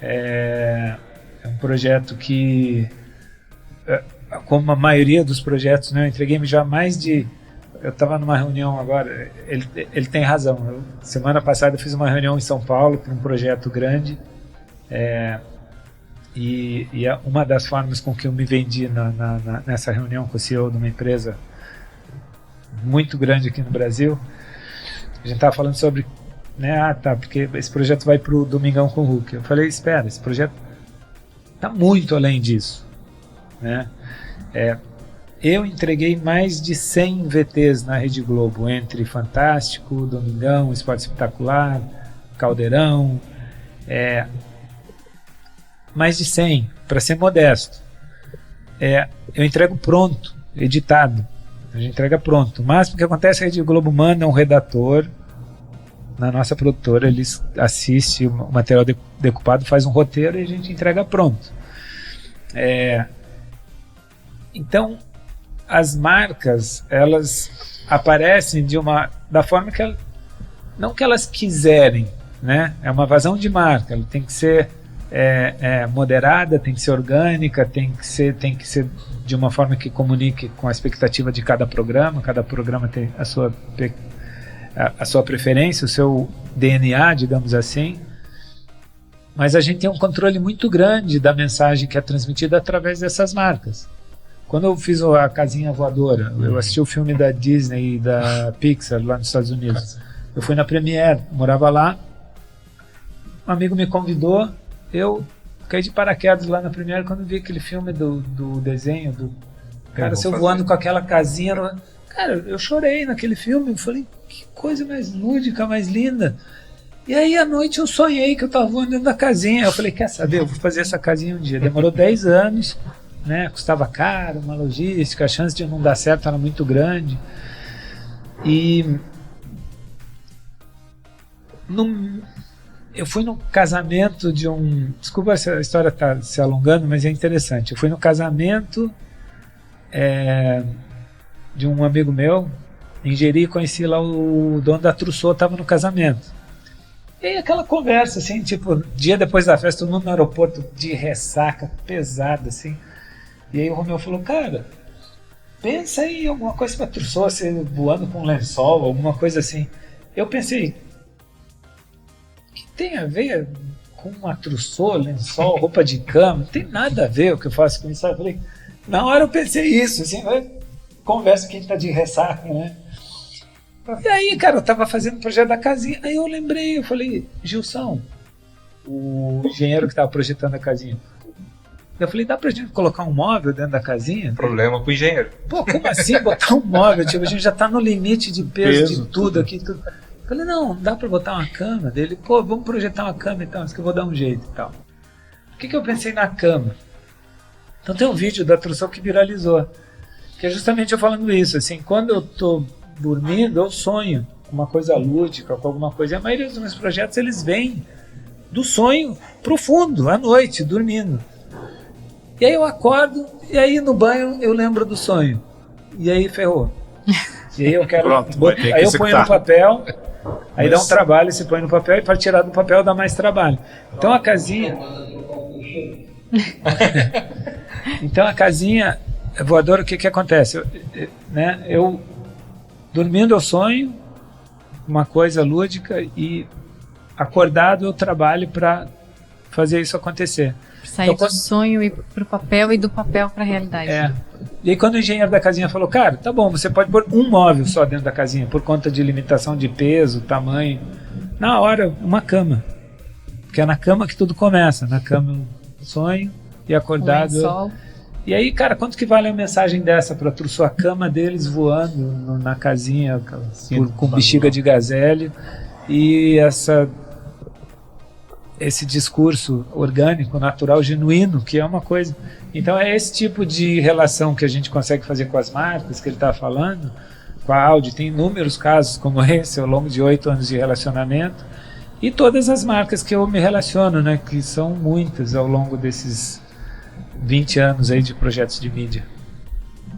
É um projeto que, como a maioria dos projetos, né, eu entreguei já mais de... Eu estava numa reunião agora, ele tem razão. Semana passada eu fiz uma reunião em São Paulo para um projeto grande. E uma das formas com que eu me vendi nessa reunião com o CEO de uma empresa muito grande aqui no Brasil, a gente estava falando sobre, né, porque esse projeto vai para o Domingão com o Hulk. Eu falei, espera, esse projeto está muito além disso, né? Eu entreguei mais de 100 VTs na Rede Globo, entre Fantástico, Domingão, Esporte Espetacular, Caldeirão, mais de 100, para ser modesto. Eu entrego pronto, editado. A gente entrega pronto. O máximo que acontece é que a Rede Globo manda um redator na nossa produtora, ele assiste o material decupado, faz um roteiro e a gente entrega pronto. Então, as marcas, elas aparecem da forma que não que elas quiserem, né? É uma vazão de marca, ela tem que ser moderada, tem que ser orgânica, tem que ser de uma forma que comunique com a expectativa de cada programa tem a sua preferência, o seu DNA, digamos assim, mas a gente tem um controle muito grande da mensagem que é transmitida através dessas marcas. Quando eu fiz a Casinha Voadora, eu assisti o filme da Disney e da Pixar lá nos Estados Unidos, eu fui na Premiere, morava lá, um amigo me convidou, eu caí de paraquedas lá na Premiere quando vi aquele filme do desenho do cara seu voando com aquela casinha. Cara, eu chorei naquele filme, eu falei, que coisa mais lúdica, mais linda. E aí à noite eu sonhei que eu estava voando dentro da casinha. Eu falei, quer saber, eu vou fazer essa casinha um dia. Demorou 10 anos, né? Custava caro, uma logística, a chance de não dar certo era muito grande. E eu fui no casamento de desculpa se a história está se alongando, mas é interessante. Eu fui no casamento de um amigo meu, em Jeri, conheci lá o dono da Trousseau, estava no casamento. E aí aquela conversa, assim, tipo, dia depois da festa, todo mundo no aeroporto de ressaca, pesada, assim. E aí o Romeu falou, cara, pensa aí em alguma coisa para Trousseau, você voando com um lençol, alguma coisa assim. Eu pensei, tem a ver com uma Trousseau, lençol, roupa de cama, não tem nada a ver o que eu faço com isso. Eu falei, na hora eu pensei isso, assim, conversa que a gente tá de ressaca, né? E aí, cara, eu tava fazendo o projeto da casinha, aí eu lembrei, eu falei, Gilson, o engenheiro que tava projetando a casinha, eu falei, dá pra gente colocar um móvel dentro da casinha? Problema pro engenheiro. Pô, como assim botar um móvel? Tipo, a gente já tá no limite de peso de tudo aqui, tudo. Eu falei, não, dá pra botar uma cama dele? Pô, vamos projetar uma cama então, acho que eu vou dar um jeito e tal. Por que eu pensei na cama? Então tem um vídeo da Trousseau que viralizou, que é justamente eu falando isso, assim, quando eu tô dormindo, eu sonho com uma coisa lúdica, com alguma coisa, e a maioria dos meus projetos, eles vêm do sonho profundo, à noite, dormindo. E aí eu acordo, e aí no banho eu lembro do sonho, e aí ferrou. E aí eu quero, aí eu ponho no papel, aí dá um trabalho, você põe no papel, e para tirar do papel dá mais trabalho. Então a casinha... Então a casinha voadora, o que acontece? Eu dormindo eu sonho uma coisa lúdica e acordado eu trabalho para fazer isso acontecer. Sair então, do sonho e pro papel e do papel para a realidade. E aí quando o engenheiro da casinha falou, cara, tá bom, você pode pôr um móvel só dentro da casinha por conta de limitação de peso, tamanho. Na hora, uma cama. Porque é na cama que tudo começa. Na cama eu sonho e acordado. E aí, cara, quanto que vale a mensagem dessa para a cama deles voando na casinha com bexiga de gazelle e esse discurso orgânico, natural, genuíno, que é uma coisa. Então é esse tipo de relação que a gente consegue fazer com as marcas que ele está falando, com a Audi. Tem inúmeros casos como esse ao longo de 8 anos de relacionamento E todas as marcas que eu me relaciono, né, que são muitas ao longo desses 20 anos aí de projetos de mídia.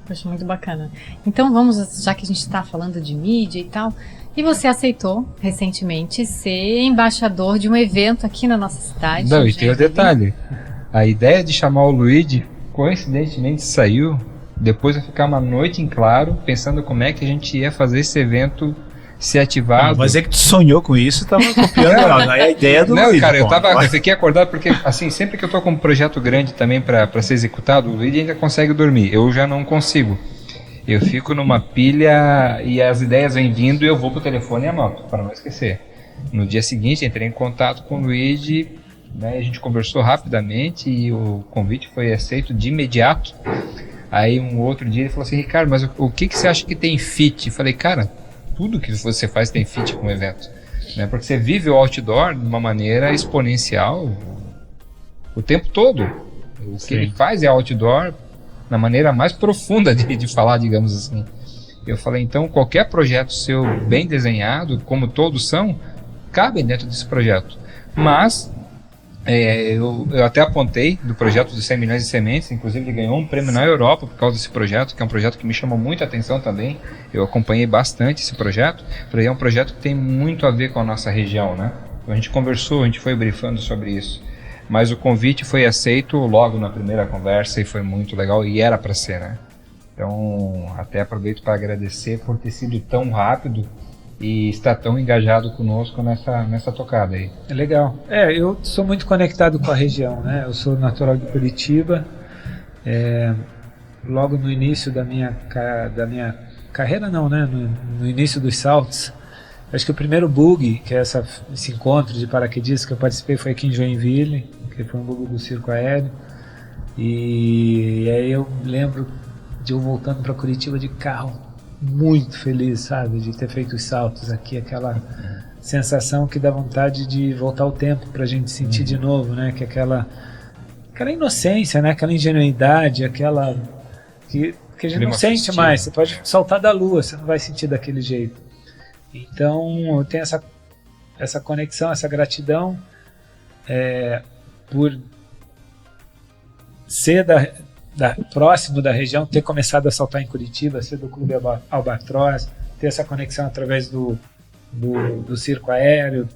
Poxa, muito bacana. Então vamos, já que a gente está falando de mídia e tal, e você aceitou recentemente ser embaixador de um evento aqui na nossa cidade. Não, e tem o detalhe, a ideia de chamar o Luigi coincidentemente saiu depois de ficar uma noite em claro, pensando como é que a gente ia fazer esse evento ser ativado. Mas é que tu sonhou com isso e tava copiando a ideia do Não, Luigi. cara, eu fiquei acordado porque, assim, sempre que eu tô com um projeto grande também pra ser executado, o Luigi ainda consegue dormir, eu já não consigo. Eu fico numa pilha e as ideias vêm vindo e eu vou pro telefone e anoto, para não esquecer. No dia seguinte, entrei em contato com o Luigi, né, a gente conversou rapidamente e o convite foi aceito de imediato. Aí um outro dia ele falou assim: Ricardo, mas o que você acha que tem fit? Eu falei, cara, tudo que você faz tem fit com o evento, né? Porque você vive o outdoor de uma maneira exponencial o tempo todo. O que ele faz é outdoor na maneira mais profunda de falar, digamos assim. Eu falei, então qualquer projeto seu bem desenhado, como todos são, cabem dentro desse projeto. Mas eu até apontei do projeto de 100 milhões de sementes, inclusive ele ganhou um prêmio na Europa por causa desse projeto, que é um projeto que me chamou muita atenção também. Eu acompanhei bastante esse projeto. Falei, é um projeto que tem muito a ver com a nossa região, né? A gente conversou, a gente foi briefando sobre isso. Mas o convite foi aceito logo na primeira conversa e foi muito legal, e era para ser, né? Então, até aproveito para agradecer por ter sido tão rápido e está tão engajado conosco nessa tocada aí. É legal. Eu sou muito conectado com a região, né? Eu sou natural de Curitiba. Logo no início da minha carreira, não, né? No início dos saltos, acho que o primeiro bug, que é esse encontro de paraquedistas que eu participei, foi aqui em Joinville, que foi um bug do circo aéreo. E aí eu lembro de eu voltando para Curitiba de carro, muito feliz, sabe, de ter feito os saltos aqui, aquela sensação que dá vontade de voltar o tempo pra gente sentir de novo, né, que aquela inocência, né, aquela ingenuidade, aquela que a gente não sente mais. Você pode saltar da lua, você não vai sentir daquele jeito. Então eu tenho essa conexão, essa gratidão por ser próximo da região, ter começado a saltar em Curitiba, ser do Clube Albatroz, ter essa conexão através do circo aéreo,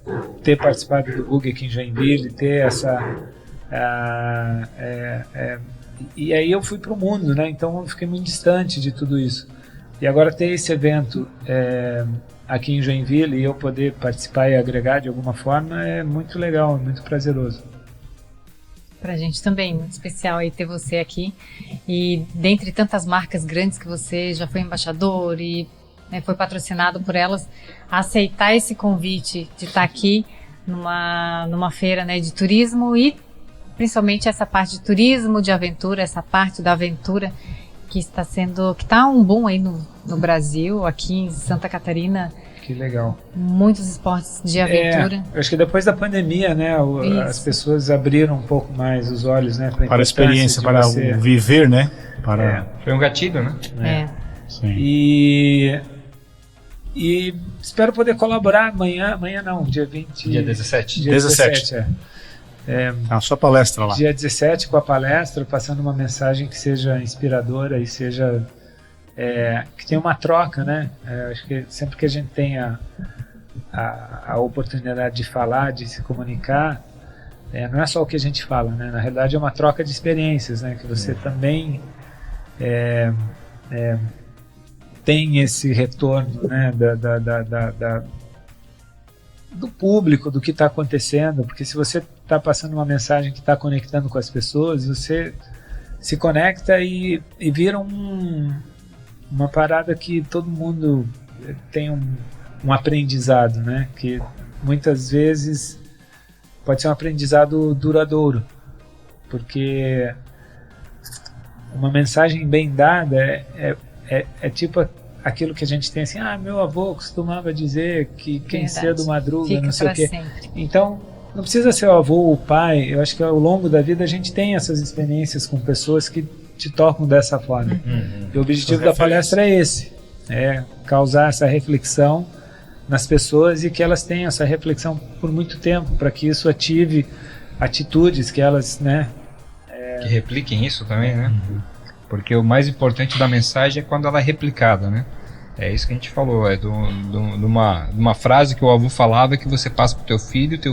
ter participado do bug aqui em Joinville, ter e aí eu fui para o mundo, né? Então eu fiquei muito distante de tudo isso. E agora ter esse evento aqui em Joinville e eu poder participar e agregar de alguma forma é muito legal, é muito prazeroso. Pra gente também, muito especial aí ter você aqui. E dentre tantas marcas grandes que você já foi embaixador e foi patrocinado por elas, aceitar esse convite de estar aqui numa feira, né, de turismo, e principalmente essa parte de turismo, de aventura, essa parte da aventura que está um boom aí no Brasil, aqui em Santa Catarina. Que legal. Muitos esportes de aventura. Acho que depois da pandemia, né, as pessoas abriram um pouco mais os olhos, né, para a experiência, para o viver, né? Foi um gatilho, né? Sim. E espero poder colaborar amanhã não, dia 20... Dia 17. Dia 17. A sua palestra lá. Dia 17 com a palestra, passando uma mensagem que seja inspiradora e seja... que tenha uma troca, né? Acho que sempre que a gente tem a oportunidade de falar, de se comunicar, não é só o que a gente fala, né? Na realidade é uma troca de experiências, né? Que você também tem esse retorno, né? Do público, do que está acontecendo, porque se você está passando uma mensagem que está conectando com as pessoas, você se conecta e vira uma parada que todo mundo tem um aprendizado, né? Que muitas vezes pode ser um aprendizado duradouro, porque uma mensagem bem dada é tipo aquilo que a gente tem assim, meu avô costumava dizer que quem cedo madruga, fica não sei o quê. Sempre. Então, não precisa ser o avô ou o pai, eu acho que ao longo da vida a gente tem essas experiências com pessoas que te tocam dessa forma. E o objetivo da palestra é esse, causar essa reflexão nas pessoas e que elas tenham essa reflexão por muito tempo, para que isso ative atitudes que elas, né? Que repliquem isso também, né? Porque o mais importante da mensagem é quando ela é replicada, né? É isso que a gente falou, de uma frase que o avô falava, que você passa para o teu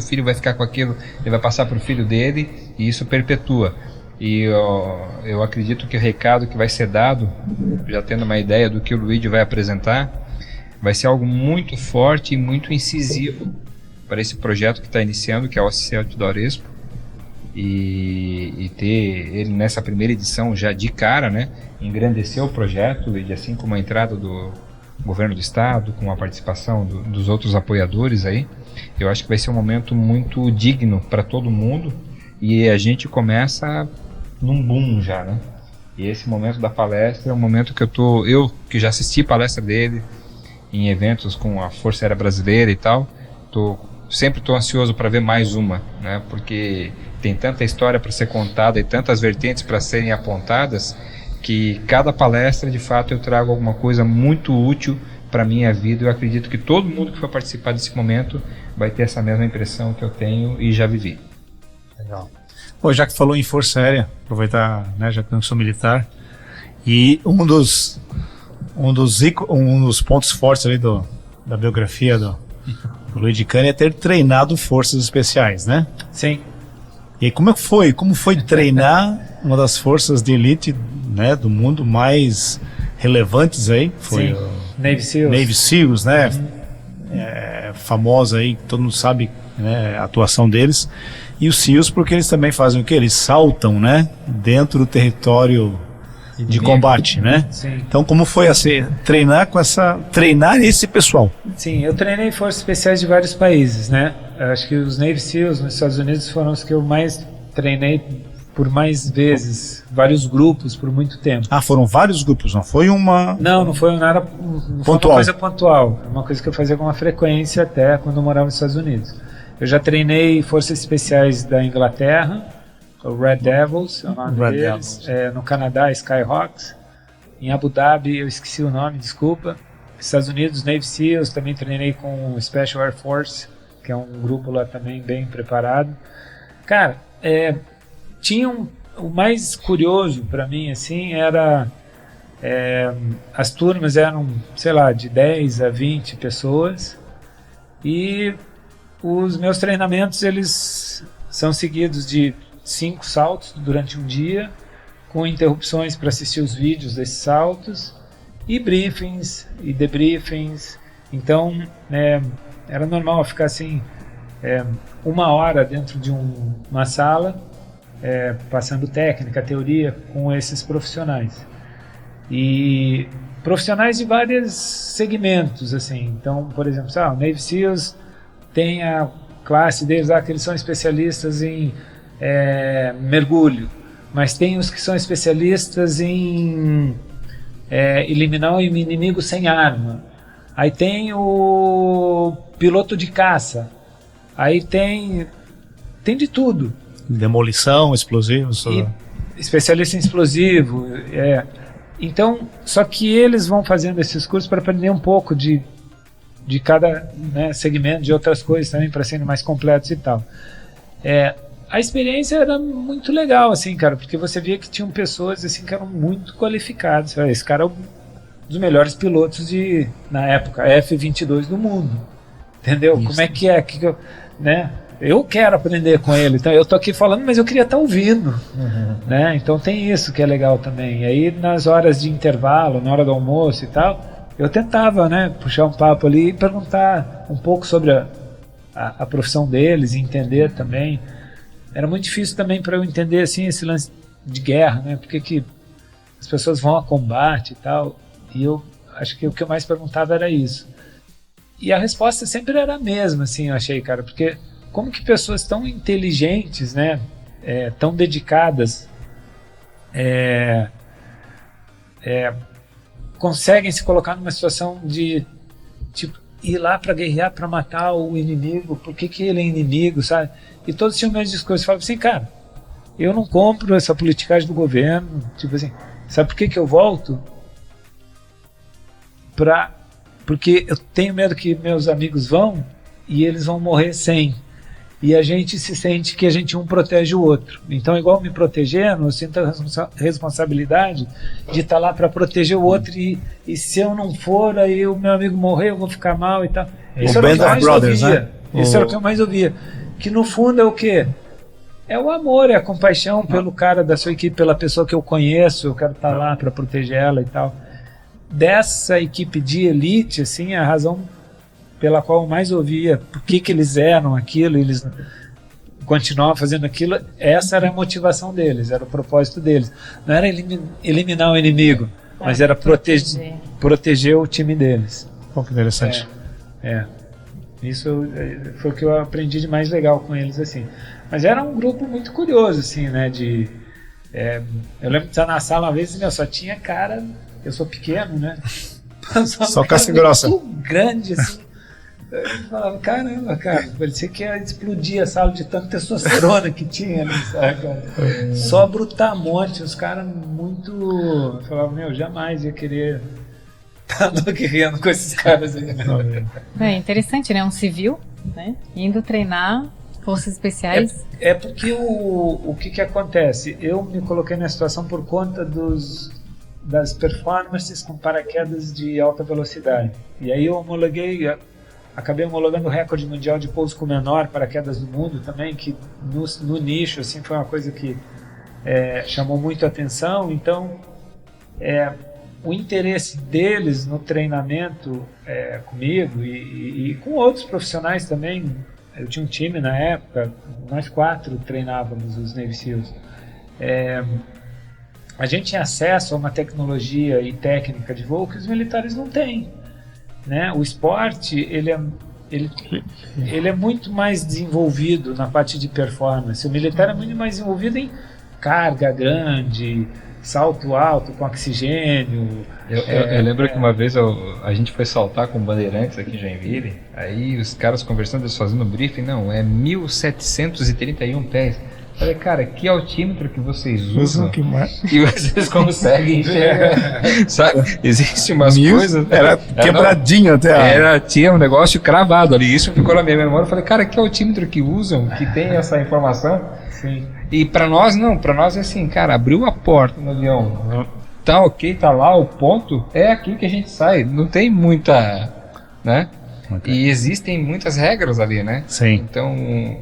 filho vai ficar com aquilo, ele vai passar para o filho dele, e isso perpetua. E eu acredito que o recado que vai ser dado, já tendo uma ideia do que o Luigi vai apresentar, vai ser algo muito forte e muito incisivo para esse projeto que está iniciando, que é o OCC Outdoor Expo, e ter ele nessa primeira edição já de cara, né, engrandecer o projeto, Luigi, assim como a entrada do governo do estado, com a participação dos outros apoiadores aí. Eu acho que vai ser um momento muito digno para todo mundo, e a gente começa num boom já, né? E esse momento da palestra é um momento que eu que já assisti palestra dele em eventos com a Força Aérea Brasileira e tal, sempre estou ansioso para ver mais uma, né? Porque tem tanta história para ser contada e tantas vertentes para serem apontadas, que cada palestra, de fato, eu trago alguma coisa muito útil para a minha vida. Eu acredito que todo mundo que for participar desse momento vai ter essa mesma impressão que eu tenho e já vivi. Legal. Bom, já que falou em Força Aérea, aproveitar, né, já que eu sou militar, e um dos pontos fortes ali da biografia do Luigi Cani é ter treinado forças especiais, né? Sim. E aí, como foi treinar uma das forças de elite, né, do mundo mais relevantes aí? Foi o Navy SEALs, né? Famosa aí, todo mundo sabe, né, a atuação deles. E os SEALs, porque eles também fazem o quê? Eles saltam, né, dentro do território de combate, né? Sim. Então, como foi assim, treinar esse pessoal? Sim, eu treinei forças especiais de vários países, né? Eu acho que os Navy SEALs nos Estados Unidos foram os que eu mais treinei por mais vezes, vários grupos por muito tempo. Ah, foram vários grupos, não foi uma... Não foi nada pontual. Foi uma coisa pontual, uma coisa que eu fazia com uma frequência até quando eu morava nos Estados Unidos. Eu já treinei forças especiais da Inglaterra, o Red Devils, é o nome deles. No Canadá, Skyhawks. Em Abu Dhabi, eu esqueci o nome, desculpa. Estados Unidos, Navy SEALs, também treinei com o Special Air Force, que é um grupo lá também bem preparado. Cara, o mais curioso para mim, assim, era... as turmas eram, sei lá, de 10 a 20 pessoas, e os meus treinamentos, eles são seguidos de 5 saltos durante um dia, com interrupções para assistir os vídeos desses saltos, e briefings e debriefings. Então, era normal ficar assim, 1 hora dentro de uma sala, passando técnica, teoria, com esses profissionais. E profissionais de vários segmentos, assim. Então, por exemplo, o Navy SEALs tem a classe deles lá, que eles são especialistas em mergulho, mas tem os que são especialistas em eliminar o inimigo sem arma. Aí tem o piloto de caça, aí tem de tudo. Demolição, explosivos. Especialista em explosivo. Então, só que eles vão fazendo esses cursos para aprender um pouco de cada, né, segmento, de outras coisas também, para serem mais completos e tal. A experiência era muito legal, assim, cara, porque você via que tinham pessoas assim que eram muito qualificadas. Esse cara é um dos melhores pilotos na época, F-22 do mundo. Entendeu? Isso. Como é que né? Eu quero aprender com ele, então eu tô aqui falando, mas eu queria estar ouvindo, né? Então tem isso que é legal também. E aí nas horas de intervalo, na hora do almoço e tal, eu tentava, né, puxar um papo ali e perguntar um pouco sobre a profissão deles, e entender também. Era muito difícil também para eu entender, assim, esse lance de guerra, né? Porque que as pessoas vão a combate e tal. E eu acho que o que eu mais perguntava era isso. E a resposta sempre era a mesma, assim, eu achei, cara, porque como que pessoas tão inteligentes, né, tão dedicadas, conseguem se colocar numa situação de, tipo, ir lá para guerrear, para matar o inimigo, por que ele é inimigo, sabe? E todos tinham o mesmo discurso, falavam assim, cara, eu não compro essa politicagem do governo, tipo assim, sabe por que eu volto? Para porque eu tenho medo que meus amigos vão e eles vão morrer sem. E a gente se sente que a gente um protege o outro. Então, igual me protegendo, eu sinto a responsabilidade de estar lá para proteger o outro, e se eu não for, aí o meu amigo morrer, eu vou ficar mal e tal. Isso era o que eu mais ouvia. Isso era o que eu mais ouvia. Que no fundo é o quê? É o amor, é a compaixão pelo cara da sua equipe, pela pessoa que eu conheço, eu quero estar lá para proteger ela e tal. Dessa equipe de elite, assim, a razão pela qual eu mais ouvia por que eles eram aquilo, eles continuavam fazendo aquilo, essa era a motivação deles, era o propósito deles. Não era eliminar o inimigo, mas era proteger o time deles. Pô, que interessante. Isso foi o que eu aprendi de mais legal com eles, assim. Mas era um grupo muito curioso, assim, né, eu lembro de estar na sala uma vez e só tinha cara, eu sou pequeno, né, só casca grossa, muito grande, assim. Eu falava, caramba, cara, parecia que ia explodir a sala de tanta testosterona que tinha ali, sabe, cara? Só brutamonte, os caras muito... Eu falava, jamais ia querer estar guerreando com esses caras aí. É interessante, né? Um civil, né? Indo treinar forças especiais. É porque o que acontece? Eu me coloquei nessa situação por conta das performances com paraquedas de alta velocidade. E aí eu acabei homologando o recorde mundial de pouso com menor paraquedas do mundo também, que no nicho assim, foi uma coisa que chamou muito a atenção. Então, o interesse deles no treinamento comigo e com outros profissionais também, eu tinha um time na época, nós 4 treinávamos os Navy SEALs. A gente tinha acesso a uma tecnologia e técnica de voo que os militares não têm. Né? O esporte ele é muito mais desenvolvido na parte de performance. O militar é muito mais desenvolvido em carga grande, salto alto com oxigênio. Eu lembro que uma vez a gente foi saltar com bandeirantes aqui em Joinville, aí os caras conversando, eles fazendo briefing, não, é 1.731 pés. Falei, cara, que altímetro que vocês usam que vocês conseguem enxergar, sabe? Existem umas coisas... Era quebradinho até. Tinha um negócio cravado ali, isso ficou na minha memória. Falei, cara, que altímetro que usam, que tem essa informação? Sim. E pra nós não, pra nós é assim, cara, abriu a porta no avião, tá ok, tá lá o ponto, é aqui que a gente sai, não tem muita, né? Okay. E existem muitas regras ali, né? Sim. Então,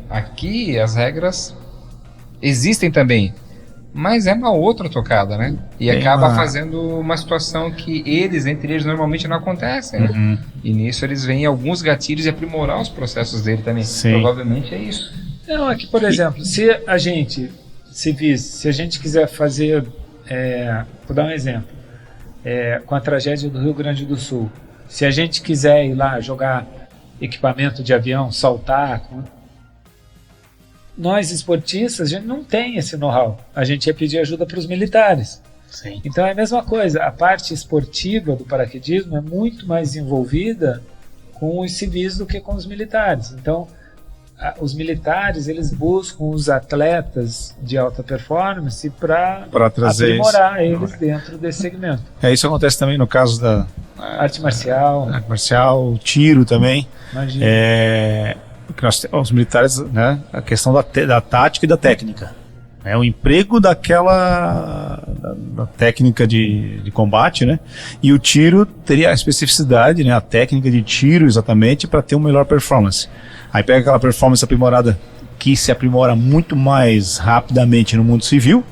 aqui as regras existem também, mas é uma outra tocada, né? E acaba fazendo uma situação que entre eles normalmente não acontecem, né? E nisso eles veem alguns gatilhos e aprimorar os processos dele também. Sim. Provavelmente é isso. Não, é que, por exemplo, se a gente quiser fazer, vou dar um exemplo, com a tragédia do Rio Grande do Sul, se a gente quiser ir lá jogar equipamento de avião, saltar, nós esportistas, a gente não tem esse know-how, a gente ia pedir ajuda para os militares. Sim. Então é a mesma coisa, a parte esportiva do paraquedismo é muito mais envolvida com os civis do que com os militares. Então, os militares, eles buscam os atletas de alta performance para aprimorar eles dentro desse segmento. Isso acontece também no caso da arte marcial. Arte marcial, tiro também. Imagina. Os militares, né, a questão da tática e da técnica. O emprego da técnica de combate, né? E o tiro teria a especificidade, né? A técnica de tiro exatamente para ter uma melhor performance. Aí pega aquela performance aprimorada que se aprimora muito mais rapidamente no mundo civil,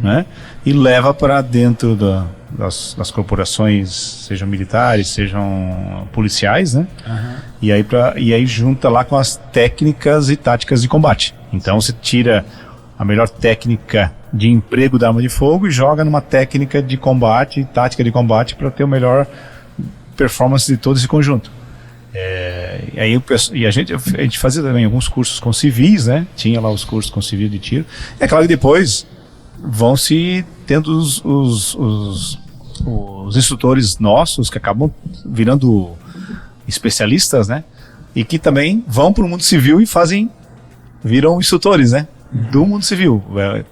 né? E leva para dentro das corporações, sejam militares, sejam policiais, né? E aí junta lá com as técnicas e táticas de combate. Então você tira a melhor técnica de emprego da arma de fogo e joga numa técnica de combate, tática de combate, para ter a melhor performance de todo esse conjunto. A gente fazia também alguns cursos com civis, né? Tinha lá os cursos com civil de tiro. É claro que depois vão se tendo os instrutores nossos que acabam virando especialistas, né? E que também vão para o mundo civil e viram instrutores, né? Do mundo civil,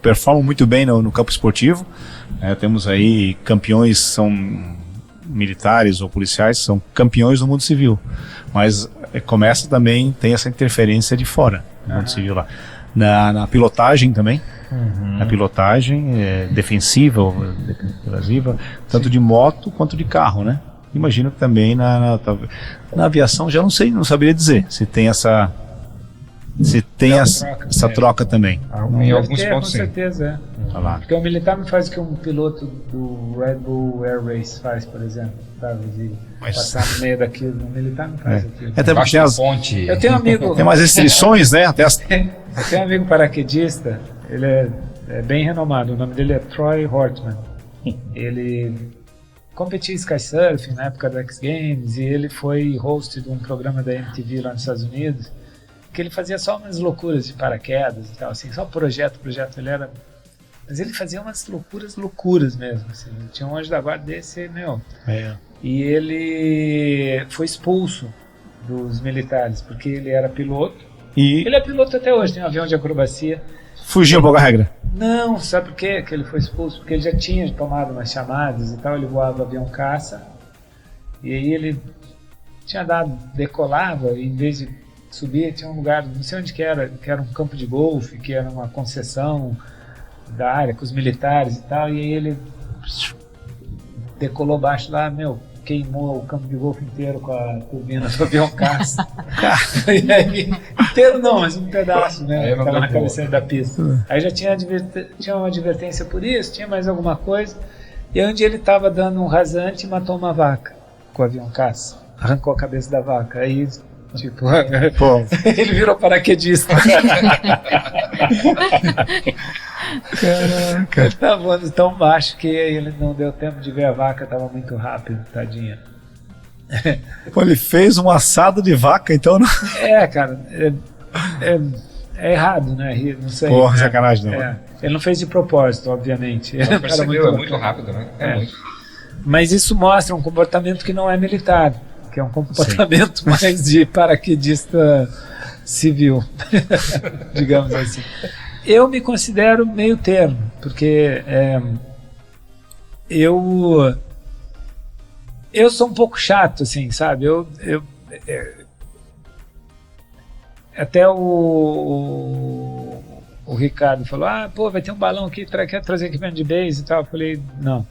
performam muito bem no campo esportivo, temos aí campeões, são militares ou policiais são campeões do mundo civil, mas começa também, tem essa interferência de fora do mundo civil lá. Na pilotagem também, na pilotagem defensiva ou defensiva, tanto de moto quanto de carro, né? Imagino que também na aviação já não saberia dizer se tem essa troca também. Em alguns pontos, com certeza, Porque o militar não faz o que um piloto do Red Bull Air Race faz, por exemplo, passar no meio daquilo. O militar não faz aquilo. Até porque tem ponte. Eu tenho um amigo. Tem umas restrições, né? Eu tenho um amigo paraquedista, ele é bem renomado, o nome dele é Troy Hortman. Ele competia em skysurfing na época do X Games e ele foi host de um programa da MTV lá nos Estados Unidos, que ele fazia só umas loucuras de paraquedas e tal, assim, só projeto, ele era... Mas ele fazia umas loucuras mesmo, assim, tinha um anjo da guarda desse, E ele foi expulso dos militares, porque ele era piloto, ele é piloto até hoje, tem um avião de acrobacia. Fugiu um pouco a regra? Não, sabe por quê que ele foi expulso? Porque ele já tinha tomado umas chamadas e tal, ele voava avião caça, e aí ele decolava, e em vez de subir, tinha um lugar, não sei onde que era um campo de golfe, que era uma concessão da área com os militares e tal, e aí ele decolou baixo lá, queimou o campo de golfe inteiro com a turbina do avião caça. E aí, inteiro não, mas um pedaço, né? Estava na cabeceira da pista. Aí já tinha uma advertência por isso, tinha mais alguma coisa. E aí um dia ele estava dando um rasante e matou uma vaca com o avião caça. Arrancou a cabeça da vaca. Aí, ele virou paraquedista. Caraca. Tá voando tão baixo que ele não deu tempo de ver a vaca, tava muito rápido, tadinha. Pô, ele fez um assado de vaca, então não... Cara, é errado, né? Não sei. Porra, sacanagem, não. Ele não fez de propósito, obviamente. Ele percebeu, é muito rápido, né? Mas isso mostra um comportamento que não é militar, que é um comportamento mais de paraquedista civil, digamos assim. Eu me considero meio termo, porque eu sou um pouco chato, assim, sabe? Até o Ricardo falou, vai ter um balão aqui, quer trazer equipamento de base e tal. Eu falei, não.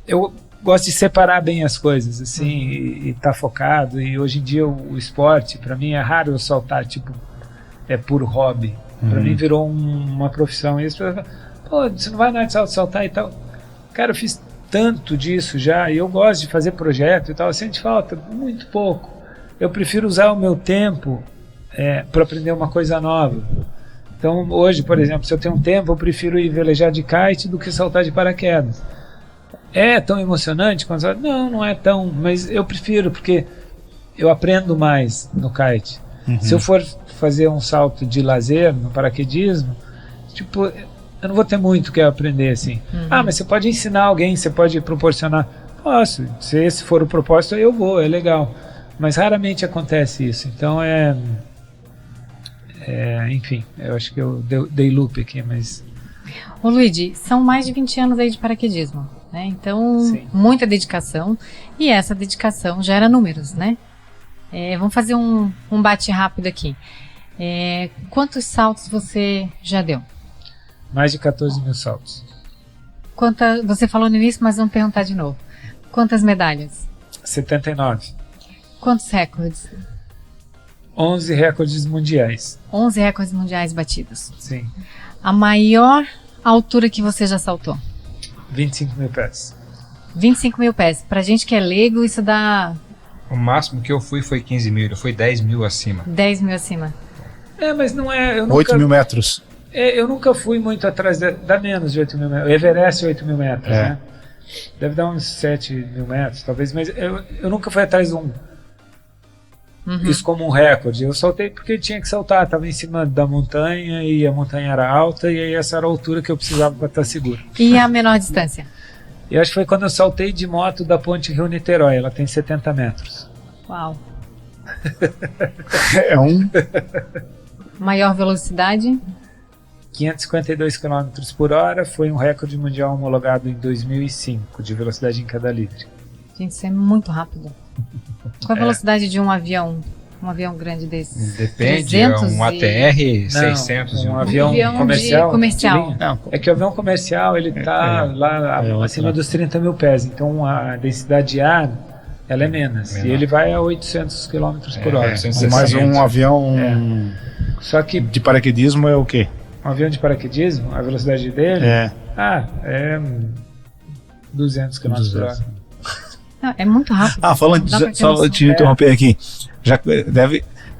Eu gosto de separar bem as coisas, assim, e tá focado. E hoje em dia o esporte, para mim, é raro eu saltar, é puro hobby. Para mim virou uma profissão. E as pessoas falam, você não vai nada de saltar e tal. Cara, eu fiz tanto disso já, e eu gosto de fazer projeto e tal, sente falta muito pouco. Eu prefiro usar o meu tempo para aprender uma coisa nova. Então, hoje, por exemplo, se eu tenho um tempo, eu prefiro ir velejar de kite do que saltar de paraquedas. É tão emocionante quando você... Não é tão, mas eu prefiro, porque eu aprendo mais no kite. Se eu for fazer um salto de lazer no paraquedismo, eu não vou ter muito o que aprender, assim. Mas você pode ensinar alguém, você pode proporcionar. Posso, se esse for o propósito, eu vou, é legal. Mas raramente acontece isso. Então enfim, eu acho que eu dei loop aqui, mas... Ô Luigi, são mais de 20 anos aí de paraquedismo, né? Então, muita dedicação, e essa dedicação gera números, né? Vamos fazer um bate rápido aqui. Quantos saltos você já deu? Mais de 14 mil saltos. Você falou no início, mas vamos perguntar de novo. Quantas medalhas? 79. Quantos recordes? 11 recordes mundiais. 11 recordes mundiais batidos. Sim. A maior altura que você já saltou? 25 mil pés. 25 mil pés. Pra gente que é leigo, isso dá... O máximo que eu fui foi 15 mil, eu fui 10 mil acima. 10 mil acima. Mas não é... 8 mil metros. Eu nunca fui muito atrás, dá menos de 8 mil metros. O Everest é 8 mil metros, né? Deve dar uns 7 mil metros, talvez, mas eu nunca fui atrás de isso como um recorde. Eu saltei porque tinha que saltar, estava em cima da montanha e a montanha era alta, e aí essa era a altura que eu precisava para estar seguro. E a menor distância? Eu acho que foi quando eu saltei de moto da ponte Rio-Niterói, ela tem 70 metros. Uau! É um... Maior velocidade? 552 km por hora foi um recorde mundial homologado em 2005 de velocidade em queda livre. Gente, isso é muito rápido. Qual a velocidade de um avião? Um avião grande desse? Depende, é um ATR 600. Um avião comercial. Comercial. Não, é que o avião comercial ele está lá acima dos 30 mil pés, então a densidade de ar ela é menos. E ele vai a 800 km por hora. Mas um avião Só que de paraquedismo é o quê? um avião de paraquedismo, a velocidade dele é 200 km por hora. Não, é muito rápido. Falando só te interromper aqui.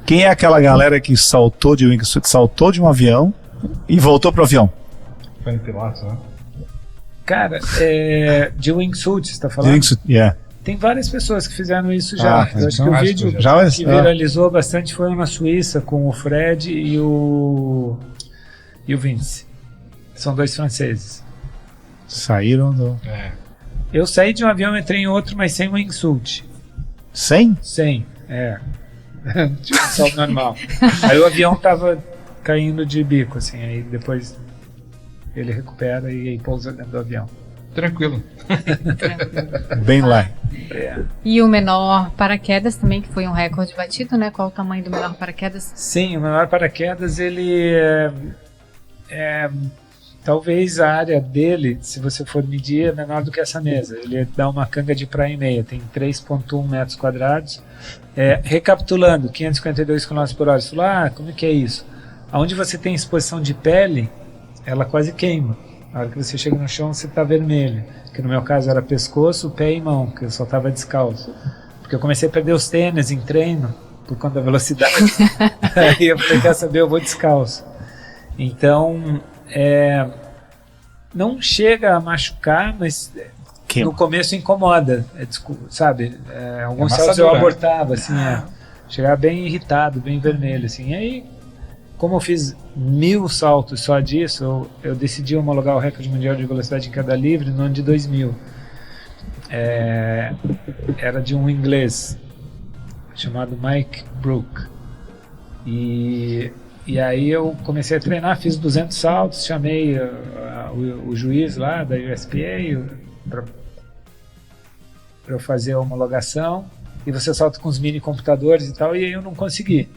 Quem é aquela galera que saltou de um avião e voltou pro avião? Foi no piloto, né? Cara, de wingsuit, você está falando? Wingsuit, Tem várias pessoas que fizeram isso já. Eu acho que o vídeo que viralizou bastante foi na Suíça com o Fred e o Vince. São 2 franceses. Saíram do... Eu saí de um avião, entrei em outro, mas sem wingsuit. Sem? Sem, tipo salto normal. Aí o avião tava caindo de bico, assim, aí depois ele recupera e aí pousa dentro do avião. Tranquilo. Bem lá. E o menor paraquedas também, que foi um recorde batido, né? Qual o tamanho do menor paraquedas? Sim, o menor paraquedas, ele talvez a área dele, se você for medir, é menor do que essa mesa. Ele dá uma canga de praia e meia, tem 3,1 metros quadrados. Recapitulando, 552 km por hora, você falou, como é que é isso? Onde você tem exposição de pele, ela quase queima. Na hora que você chega no chão, você está vermelho. Que no meu caso era pescoço, pé e mão, que eu só estava descalço. Porque eu comecei a perder os tênis em treino, por conta da velocidade. Aí eu falei, quer saber, eu vou descalço. Então, não chega a machucar, mas no começo incomoda, sabe? Alguns saltos eu abortava, assim, chegava bem irritado, bem vermelho, assim. E aí, como eu fiz 1000 saltos só disso, eu decidi homologar o recorde mundial de velocidade em queda livre no ano de 2000. Era de um inglês chamado Mike Brook. E aí eu comecei a treinar, fiz 200 saltos, chamei o juiz lá da USPA para eu fazer a homologação, e você salta com os mini computadores e tal, e aí eu não consegui.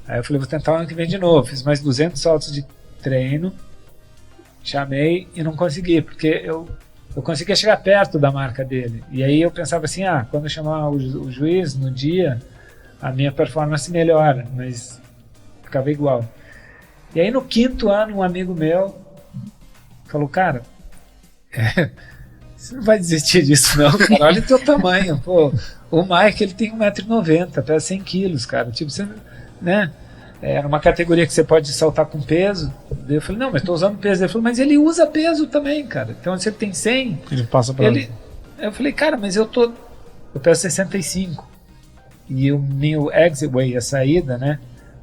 Aí eu falei, vou tentar o ano que vem de novo, fiz mais 200 saltos de treino, chamei e não consegui, porque eu conseguia chegar perto da marca dele, e aí eu pensava assim, quando eu chamar o juiz no dia, a minha performance melhora, mas ficava igual. E aí no 5º ano, um amigo meu falou, cara, você não vai desistir disso não, cara, olha o teu tamanho, pô, o Mike, ele tem 1,90 m, pesa 100 quilos, cara, tipo, você, né, era uma categoria que você pode saltar com peso. Daí eu falei, não, mas estou usando peso. Ele falou, mas ele usa peso também, cara, então se ele tem 100, ele passa para ele. Eu falei, cara, mas eu peso 65, e o meu exit weight, a saída, né,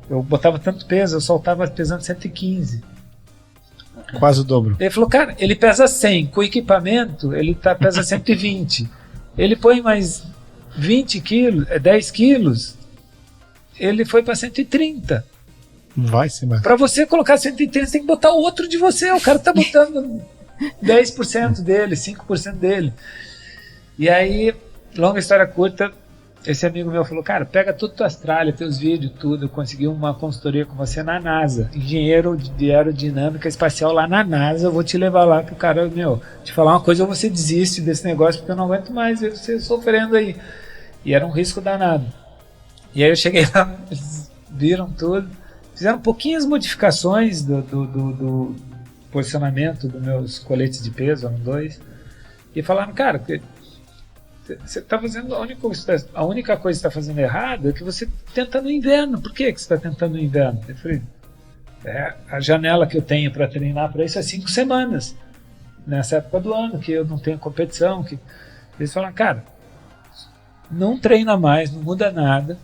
eu botava tanto peso, eu soltava pesando 115. Quase o dobro. Ele falou, cara, ele pesa 100, com equipamento ele pesa 120. Ele põe mais 20 quilos, 10 quilos, ele foi para 130. Vai sim, mas... Para você colocar 130, você tem que botar outro de você. O cara tá botando 10% dele, 5% dele. E aí, longa história curta, esse amigo meu falou, cara, pega tudo tua Austrália, teus vídeos, tudo. Eu consegui uma consultoria com você na NASA, engenheiro de aerodinâmica espacial lá na NASA. Eu vou te levar lá pro cara, te falar uma coisa, ou você desiste desse negócio, porque eu não aguento mais ver você sofrendo aí. E era um risco danado. E aí eu cheguei lá, eles viram tudo, fizeram pouquinhas modificações do posicionamento dos meus coletes de peso, eram 2, e falaram, cara, você está fazendo, a única coisa que está fazendo errado é que você tenta no inverno. Por que você está tentando no inverno? Eu falei, a janela que eu tenho para treinar para isso é 5 semanas, nessa época do ano, que eu não tenho competição. Eles falaram, cara, não treina mais, não muda nada.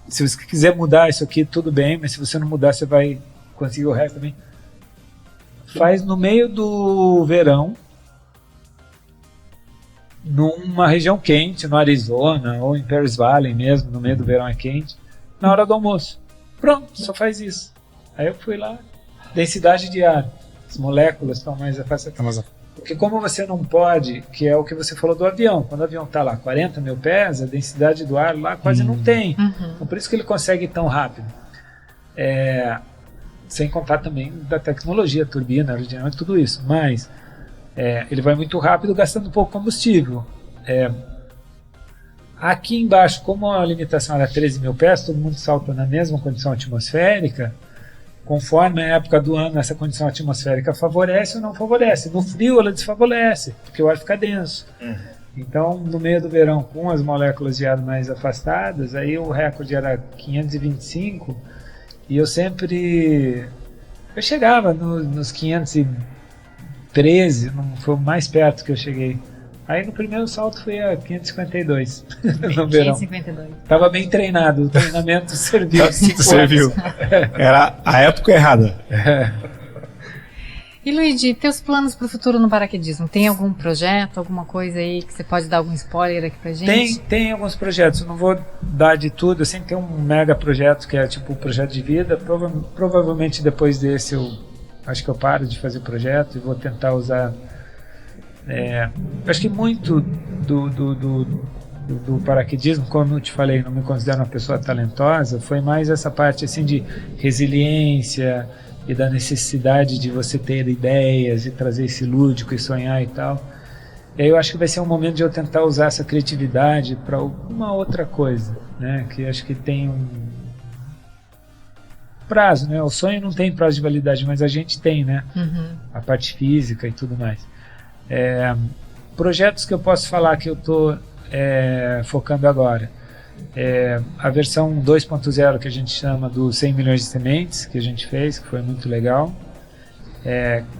Se você quiser mudar isso aqui, tudo bem, mas se você não mudar, você vai conseguir o resto também. Faz no meio do verão, numa região quente, no Arizona ou em Paris Valley mesmo, no meio do verão é quente, na hora do almoço. Pronto, só faz isso. Aí eu fui lá, densidade de ar. As moléculas estão mais afastadas. Porque como você não pode, que é o que você falou do avião, quando o avião está lá 40 mil pés, a densidade do ar lá quase não tem. Então, por isso que ele consegue ir tão rápido. Sem contar também da tecnologia, turbina, aerodinâmica, tudo isso. Mas ele vai muito rápido, gastando pouco combustível. Aqui embaixo, como a limitação era 13 mil pés, todo mundo salta na mesma condição atmosférica. Conforme a época do ano, essa condição atmosférica favorece ou não favorece. No frio, ela desfavorece, porque o ar fica denso. Então, no meio do verão, com as moléculas de ar mais afastadas, aí o recorde era 525, e eu chegava nos 513, não foi o mais perto que eu cheguei. Aí no primeiro salto foi a 552 no verão. 552. Tava bem treinado, o treinamento serviu. Serviu. Era a época errada. E Luigi, teus planos para o futuro no paraquedismo? Tem algum projeto, alguma coisa aí que você pode dar algum spoiler aqui pra gente? Tem alguns projetos, eu não vou dar de tudo, assim, tem um mega projeto que é tipo o projeto de vida. Provavelmente depois desse eu acho que eu paro de fazer projeto e vou tentar usar. Acho que muito do paraquedismo, como eu te falei, não me considero uma pessoa talentosa, foi mais essa parte assim de resiliência e da necessidade de você ter ideias e trazer esse lúdico e sonhar e tal. E aí eu acho que vai ser um momento de eu tentar usar essa criatividade para alguma outra coisa, né? Que acho que tem um prazo, né? O sonho não tem prazo de validade, mas a gente tem, né? A parte física e tudo mais. Projetos que eu posso falar que eu estou focando agora. A versão 2.0 que a gente chama do 100 milhões de sementes, que a gente fez, que foi muito legal,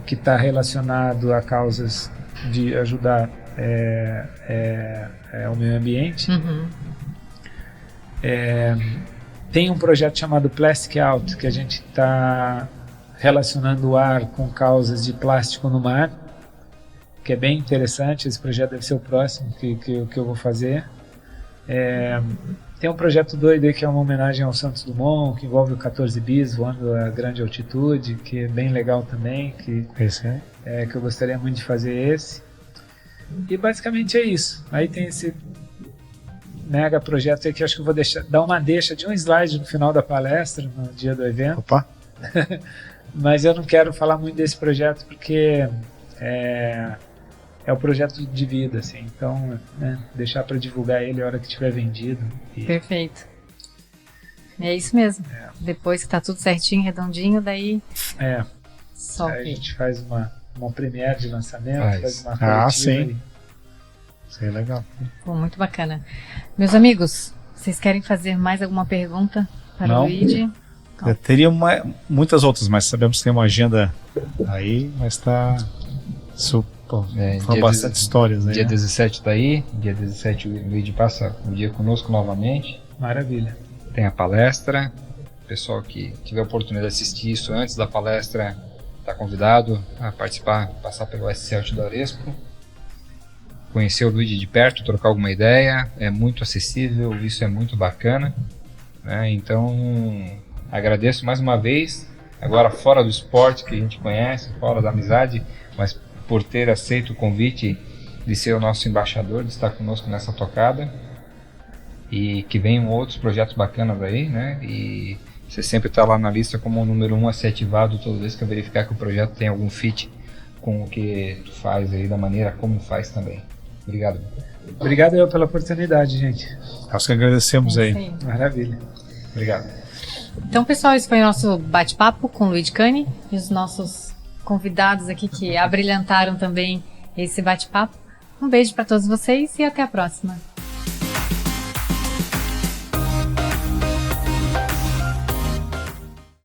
que está relacionado a causas de ajudar o meio ambiente. Tem um projeto chamado Plastic Out, que a gente está relacionando o ar com causas de plástico no mar, que é bem interessante. Esse projeto deve ser o próximo que eu vou fazer. Tem um projeto doido aí que é uma homenagem ao Santos Dumont, que envolve o 14 bis voando a grande altitude, que é bem legal também, que eu gostaria muito de fazer esse. E basicamente é isso. Aí tem esse mega projeto aí que eu acho que eu vou dar uma deixa de um slide no final da palestra, no dia do evento. Opa! Mas eu não quero falar muito desse projeto porque é o projeto de vida, assim. Então, né, deixar para divulgar ele a hora que tiver vendido. Perfeito. É isso mesmo. Depois que tá tudo certinho, redondinho, daí... Só aí a gente faz uma premiere de lançamento, faz uma coletiva. Sim. Isso é legal. Pô, muito bacana. Meus amigos, vocês querem fazer mais alguma pergunta para o Luigi? Eu teria muitas outras, mas sabemos que tem uma agenda aí, mas tá super. Foram bastante histórias aí. Dia 17 tá aí, dia 17 o Luigi passa um dia conosco novamente. Maravilha. Tem a palestra, o pessoal que tiver a oportunidade de assistir isso antes da palestra está convidado a participar, passar pelo SC Outdoor Expo, conhecer o Luigi de perto, trocar alguma ideia. É muito acessível, isso é muito bacana, né? Então agradeço mais uma vez, agora fora do esporte que a gente conhece, fora da amizade, mas por ter aceito o convite de ser o nosso embaixador, de estar conosco nessa tocada, e que venham outros projetos bacanas aí, né? E você sempre está lá na lista como o número 1 a ser ativado toda vez que eu verificar que o projeto tem algum fit com o que tu faz aí, da maneira como faz também. Obrigado. Obrigado eu pela oportunidade, gente. Nós que agradecemos aí. Maravilha. Obrigado. Então, pessoal, esse foi o nosso bate-papo com o Luigi Cani e os nossos convidados aqui que abrilhantaram também esse bate-papo. Um beijo para todos vocês e até a próxima.